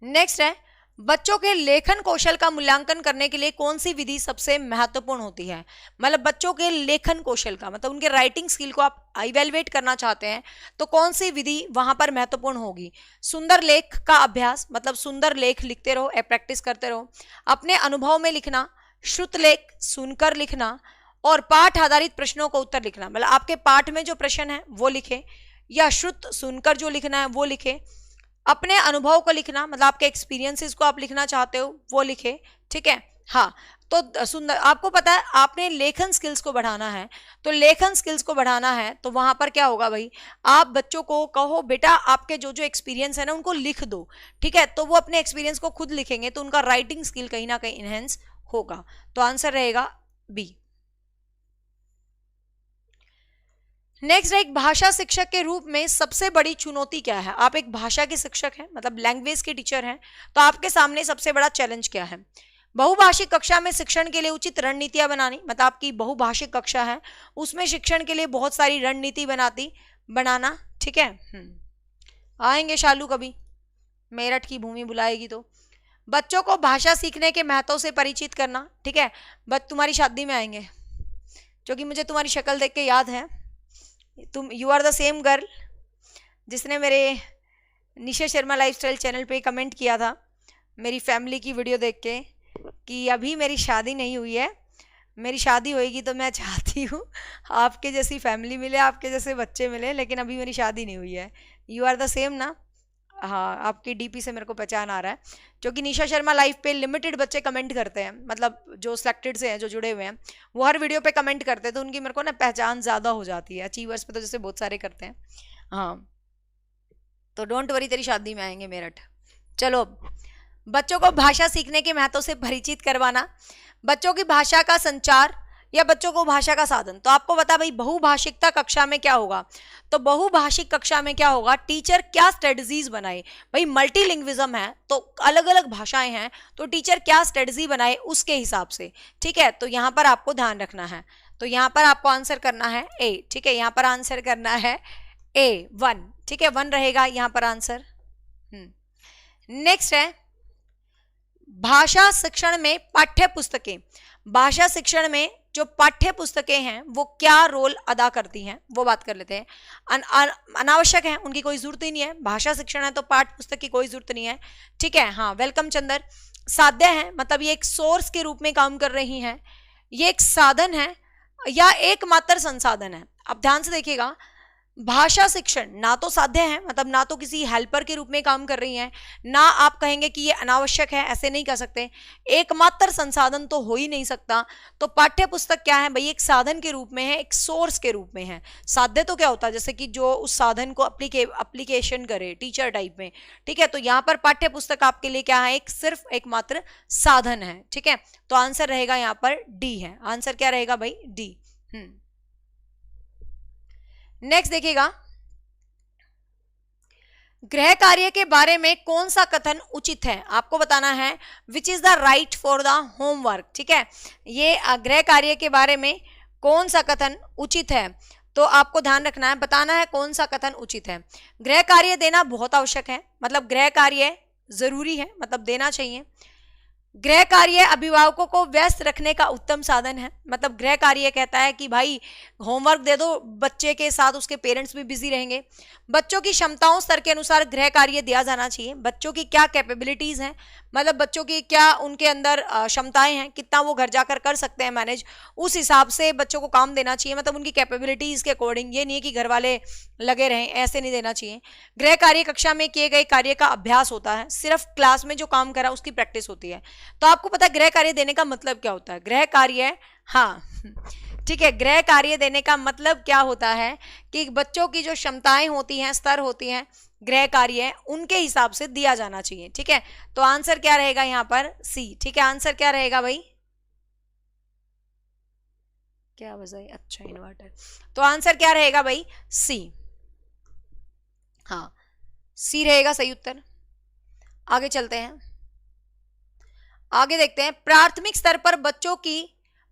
नेक्स्ट है, बच्चों के लेखन कौशल का मूल्यांकन करने के लिए कौन सी विधि सबसे महत्वपूर्ण होती है। मतलब बच्चों के लेखन कौशल का मतलब उनके राइटिंग स्किल को आप इवेलुएट करना चाहते हैं तो कौन सी विधि वहां पर महत्वपूर्ण होगी। सुंदर लेख का अभ्यास, मतलब सुंदर लेख लिखते रहो, प्रैक्टिस करते रहो, अपने अनुभव में लिखना, श्रुत लेख सुनकर लिखना, और पाठ आधारित प्रश्नों को उत्तर लिखना। मतलब आपके पाठ में जो प्रश्न है वो लिखे, या श्रुत सुनकर जो लिखना है वो लिखे, अपने अनुभव को लिखना, मतलब आपके एक्सपीरियंसेस को आप लिखना चाहते हो वो लिखे। ठीक है। हाँ, तो सुंदर, आपको पता है आपने लेखन स्किल्स को बढ़ाना है, तो लेखन स्किल्स को बढ़ाना है तो वहां पर क्या होगा भाई, आप बच्चों को कहो बेटा आपके जो जो एक्सपीरियंस है ना उनको लिख दो। ठीक है, तो वो अपने एक्सपीरियंस को खुद लिखेंगे तो उनका राइटिंग स्किल कहीं ना कहीं इनहेंस होगा। तो आंसर रहेगा बी। नेक्स्ट, एक भाषा शिक्षक के रूप में सबसे बड़ी चुनौती क्या है। आप एक भाषा के शिक्षक हैं, मतलब लैंग्वेज के टीचर हैं, तो आपके सामने सबसे बड़ा चैलेंज क्या है। बहुभाषिक कक्षा में शिक्षण के लिए उचित रणनीतियां बनानी, मतलब आपकी बहुभाषिक कक्षा है उसमें शिक्षण के लिए बहुत सारी रणनीति बनाना। ठीक है, आएंगे शालू कभी, मेरठ की भूमि बुलाएगी तो। बच्चों को भाषा सीखने के महत्व से परिचित करना। ठीक है, बस तुम्हारी शादी में आएंगे, क्योंकि मुझे तुम्हारी शक्ल देख के याद है, तुम you are the same girl जिसने मेरे निशा शर्मा लाइफस्टाइल चैनल पे कमेंट किया था मेरी फैमिली की वीडियो देख के कि अभी मेरी शादी नहीं हुई है, मेरी शादी होएगी तो मैं चाहती हूँ आपके जैसी फैमिली मिले, आपके जैसे बच्चे मिले, लेकिन अभी मेरी शादी नहीं हुई है। यू आर द सेम ना। हाँ, आपकी डीपी से मेरे को पहचान आ रहा है, क्योंकि निशा शर्मा लाइव पे लिमिटेड बच्चे कमेंट करते हैं, मतलब जो सिलेक्टेड से हैं, जो जुड़े हुए हैं, वो हर वीडियो पे कमेंट करते हैं, तो उनकी मेरे को ना पहचान ज़्यादा हो जाती है। अचीवर्स पे तो जैसे बहुत सारे करते हैं। हाँ, तो डोंट वरी, तेरी शादी में आएंगे मेरठ। चलो, अब बच्चों को भाषा सीखने के महत्व से परिचित करवाना, बच्चों की भाषा का संचार या बच्चों को भाषा का साधन। तो आपको बता भाई बहुभाषिकता कक्षा में क्या होगा, तो बहुभाषिक कक्षा में क्या होगा, टीचर क्या स्ट्रेटजीज बनाए। भाई मल्टीलिंग्विज्म है तो अलग अलग भाषाएं हैं, तो टीचर क्या स्ट्रेटजी बनाए उसके हिसाब से। ठीक है, तो यहां पर आपको ध्यान रखना है, तो यहां पर आपको आंसर करना है ए। ठीक है, यहां पर आंसर करना है ए 1। ठीक है, 1 रहेगा यहां पर आंसर। नेक्स्ट है, भाषा शिक्षण में पाठ्य पुस्तकें। भाषा शिक्षण में जो पाठ्य पुस्तकें हैं वो क्या रोल अदा करती हैं, वो बात कर लेते हैं। अनावश्यक है, उनकी कोई जरूरत ही नहीं है। भाषा शिक्षण है तो पाठ्य पुस्तक की कोई जरूरत नहीं है। ठीक है, हाँ, वेलकम चंदर। साध्य है, मतलब ये एक सोर्स के रूप में काम कर रही हैं, ये एक साधन है या एकमात्र संसाधन है। अब ध्यान से देखिएगा, भाषा शिक्षण ना तो साध्य है, मतलब ना तो किसी हेल्पर के रूप में काम कर रही हैं, ना आप कहेंगे कि ये अनावश्यक है, ऐसे नहीं कह सकते। एकमात्र संसाधन तो हो ही नहीं सकता। तो पाठ्य पुस्तक क्या है भाई, एक साधन के रूप में है, एक सोर्स के रूप में है। साध्य तो क्या होता है, जैसे कि जो उस साधन को अप्लीकेशन करे टीचर टाइप में। ठीक है, तो यहाँ पर पाठ्य पुस्तक आपके लिए क्या है, एक सिर्फ एकमात्र साधन है। ठीक है, तो आंसर रहेगा यहाँ पर डी है। आंसर क्या रहेगा भाई, डी। नेक्स्ट देखिएगा, गृह कार्य के बारे में कौन सा कथन उचित है। आपको बताना है which is the right for the homework. ठीक है, ये गृह कार्य के बारे में कौन सा कथन उचित है, तो आपको ध्यान रखना है, बताना है कौन सा कथन उचित है। गृह कार्य देना बहुत आवश्यक है, मतलब गृह कार्य जरूरी है, मतलब देना चाहिए। गृह कार्य अभिभावकों को व्यस्त रखने का उत्तम साधन है, मतलब गृह कार्य कहता है कि भाई होमवर्क दे दो, बच्चे के साथ उसके पेरेंट्स भी बिजी रहेंगे। बच्चों की क्षमताओं स्तर के अनुसार गृह कार्य दिया जाना चाहिए। बच्चों की क्या कैपेबिलिटीज हैं, मतलब बच्चों की क्या उनके अंदर क्षमताएं हैं, कितना वो घर जाकर कर सकते हैं मैनेज, उस हिसाब से बच्चों को काम देना चाहिए, मतलब उनकी कैपेबिलिटीज के अकॉर्डिंग। ये नहीं है कि घर वाले लगे रहें, ऐसे नहीं देना चाहिए। गृह कार्य कक्षा में किए गए कार्य का अभ्यास होता है, सिर्फ क्लास में जो काम करा उसकी प्रैक्टिस होती है। तो आपको पता है गृह कार्य देने का मतलब क्या होता है। गृह कार्य, हाँ ठीक है, गृह कार्य देने का मतलब क्या होता है कि बच्चों की जो क्षमताएं होती हैं, स्तर होती हैं, गृह कार्य उनके हिसाब से दिया जाना चाहिए। ठीक है, तो आंसर क्या रहेगा यहाँ पर, सी। ठीक है, आंसर क्या रहेगा भाई, क्या वजह है? अच्छा, इन्वर्टर। तो आंसर क्या रहेगा भाई? सी। हाँ, सी रहेगा सही उत्तर। आगे चलते हैं, आगे देखते हैं। प्राथमिक स्तर पर बच्चों की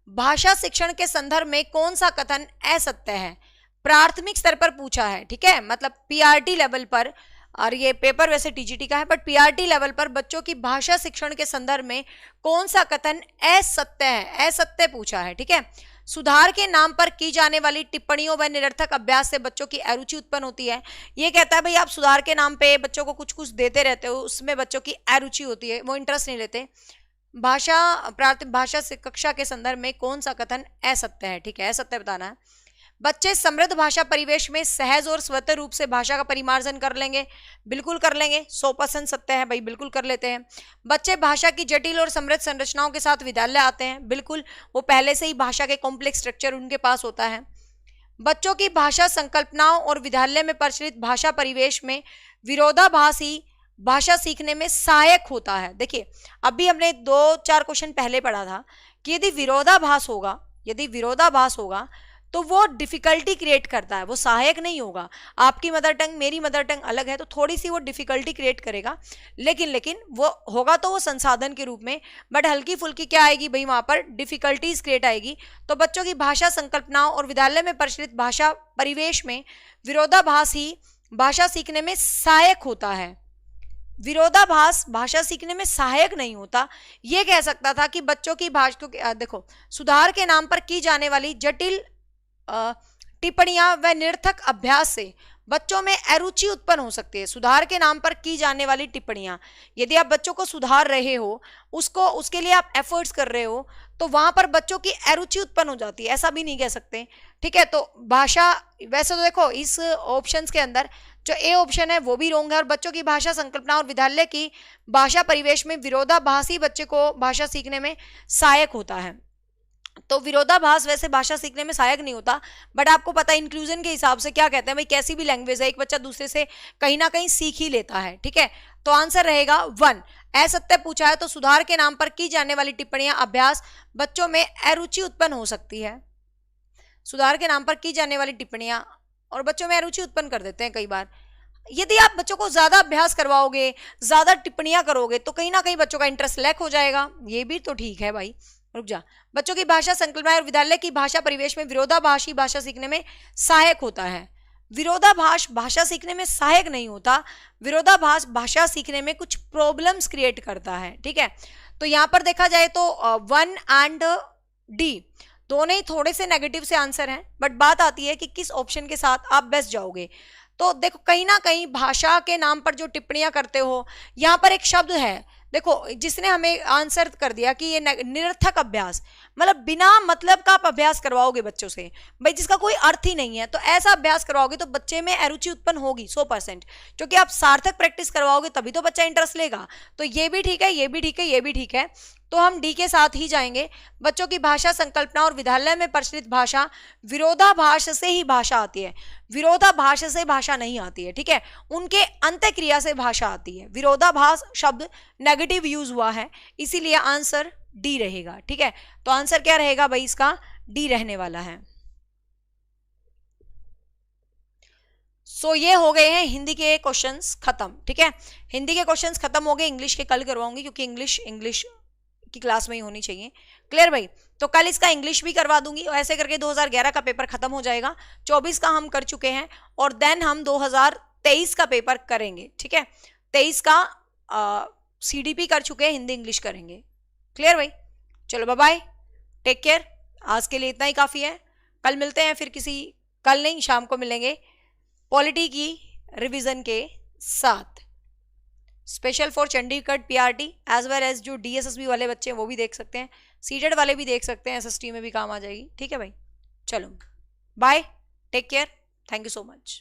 भाषा शिक्षण के संदर्भ में कौन सा कथन असत्य है? प्राथमिक स्तर पर पूछा है, ठीक है, मतलब पीआरटी लेवल पर, और ये पेपर वैसे टीजीटी का है, बट पीआरटी लेवल पर बच्चों की भाषा शिक्षण के संदर्भ में कौन सा कथन असत्य है? असत्य पूछा है, ठीक है। सुधार के नाम पर की जाने वाली टिप्पणियों व निरर्थक अभ्यास से बच्चों की अरुचि उत्पन्न होती है। ये कहता है भाई आप सुधार के नाम पे बच्चों को कुछ कुछ देते रहते हो, उसमें बच्चों की अरुचि होती है, वो इंटरेस्ट नहीं लेते। भाषा से कक्षा के संदर्भ में कौन सा कथन असत्य है? ठीक है, असत्य बताना है। बच्चे समृद्ध भाषा परिवेश में सहज और स्वतः रूप से भाषा का परिमार्जन कर लेंगे। बिल्कुल कर लेंगे, 100% सत्य है भाई, बिल्कुल कर लेते हैं। बच्चे भाषा की जटिल और समृद्ध संरचनाओं के साथ विद्यालय आते हैं। बिल्कुल, वो पहले से ही भाषा के कॉम्प्लेक्स स्ट्रक्चर उनके पास होता है। बच्चों की भाषा संकल्पनाओं और विद्यालय में प्रचलित भाषा परिवेश में विरोधाभास ही भाषा सीखने में सहायक होता है। देखिए, अभी हमने 2-4 क्वेश्चन पहले पढ़ा था कि यदि विरोधाभास होगा तो वो डिफिकल्टी क्रिएट करता है, वो सहायक नहीं होगा। आपकी मदर टंग मेरी मदर टंग अलग है, तो थोड़ी सी वो डिफिकल्टी क्रिएट करेगा, लेकिन वो होगा तो वो संसाधन के रूप में, बट हल्की फुल्की क्या आएगी भाई, वहां पर डिफिकल्टीज क्रिएट आएगी। तो बच्चों की भाषा संकल्पनाओं और विद्यालय में प्रचलित भाषा परिवेश में विरोधाभास ही भाषा सीखने में सहायक होता है। विरोधाभास भाषा सीखने में सहायक नहीं होता। ये कह सकता था कि बच्चों की भाषा, देखो, सुधार के नाम पर की जाने वाली जटिल टिप्पणियां व निरर्थक अभ्यास से बच्चों में अरुचि उत्पन्न हो सकती है। सुधार के नाम पर की जाने वाली टिप्पणियां, यदि आप बच्चों को सुधार रहे हो, उसके लिए आप एफर्ट्स कर रहे हो, तो वहां पर बच्चों की अरुचि उत्पन्न हो जाती है, ऐसा भी नहीं कह सकते, ठीक है। तो भाषा, वैसे तो देखो इस ऑप्शंस के अंदर जो ए ऑप्शन है वो भी रोंग है, और बच्चों की भाषा संकल्पना और विद्यालय की भाषा परिवेश में विरोधाभास ही बच्चे को भाषा सीखने में सहायक होता है। तो विरोधाभास वैसे भाषा सीखने में सहायक नहीं होता, बट आपको पता है इंक्लूजन के हिसाब से क्या कहते हैं भाई, कैसी भी लैंग्वेज है एक बच्चा दूसरे से कहीं ना कहीं सीख ही लेता है, ठीक है। तो आंसर रहेगा 1। असत्य पूछा है तो सुधार के नाम पर की जाने वाली टिप्पणियां अभ्यास बच्चों में अरुचि उत्पन्न हो सकती है। सुधार के नाम पर की जाने वाली टिप्पणियां और बच्चों में अरुचि उत्पन्न कर देते हैं कई बार। यदि आप बच्चों को ज्यादा अभ्यास करवाओगे, ज्यादा टिप्पणियां करोगे, तो कहीं ना कहीं बच्चों का इंटरेस्ट लैक हो जाएगा। ये भी तो ठीक है भाई, रुक जा। बच्चों की भाषा संकल्पना और विद्यालय की भाषा परिवेश में विरोधाभास ही भाषा सीखने में सहायक होता है। विरोधाभास भाषा सीखने में सहायक नहीं होता, विरोधाभास भाषा सीखने में कुछ प्रॉब्लम्स क्रिएट करता है, ठीक है। तो यहां पर देखा जाए तो 1 एंड डी दोनों ही थोड़े से नेगेटिव से आंसर हैं, बट बात आती है कि किस ऑप्शन के साथ आप बेस्ट जाओगे। तो देखो, कहीं ना कहीं भाषा के नाम पर जो टिप्पणियां करते हो, यहां पर एक शब्द है, देखो, जिसने हमें आंसर कर दिया कि ये निरर्थक अभ्यास, मतलब बिना मतलब का आप अभ्यास करवाओगे बच्चों से भाई, जिसका कोई अर्थ ही नहीं है, तो ऐसा अभ्यास करवाओगे तो बच्चे में अरुचि उत्पन्न होगी 100%, क्योंकि आप सार्थक प्रैक्टिस करवाओगे तभी तो बच्चा इंटरेस्ट लेगा। तो ये भी ठीक है, ये भी ठीक है, ये भी ठीक है, तो हम डी के साथ ही जाएंगे। बच्चों की भाषा संकल्पना और विद्यालय में प्रचलित भाषा विरोधाभास से ही भाषा आती है, विरोधाभास से भाषा नहीं आती है, ठीक है। उनके अंत्यक्रिया से भाषा आती है। विरोधाभास शब्द नेगेटिव यूज हुआ है, इसीलिए आंसर डी रहेगा, ठीक है। तो आंसर क्या रहेगा भाई, इसका डी रहने वाला है। सो ये हो गए हैं हिंदी के क्वेश्चंस खत्म, ठीक है। हिंदी के क्वेश्चंस खत्म हो गए, इंग्लिश के कल करवाऊंगी, क्योंकि इंग्लिश की क्लास में ही होनी चाहिए। क्लियर भाई? तो कल इसका इंग्लिश भी करवा दूंगी, ऐसे करके 2011 का पेपर खत्म हो जाएगा। 24 का हम कर चुके हैं, और देन हम 2023 का पेपर करेंगे, ठीक है। 23 का CDP कर चुके हैं, हिंदी इंग्लिश करेंगे। क्लियर भाई? चलो बाय बाय, टेक केयर। आज के लिए इतना ही काफी है। कल मिलते हैं फिर कल नहीं, शाम को मिलेंगे पॉलिटी की रिवीजन के साथ, special for Chandigarh PRT as well as जो DSSB वाले बच्चे हैं वो भी देख सकते हैं, सीटेड वाले भी देख सकते हैं, SST में भी काम आ जाएगी, ठीक है भाई। चलो bye, take care, thank you so much.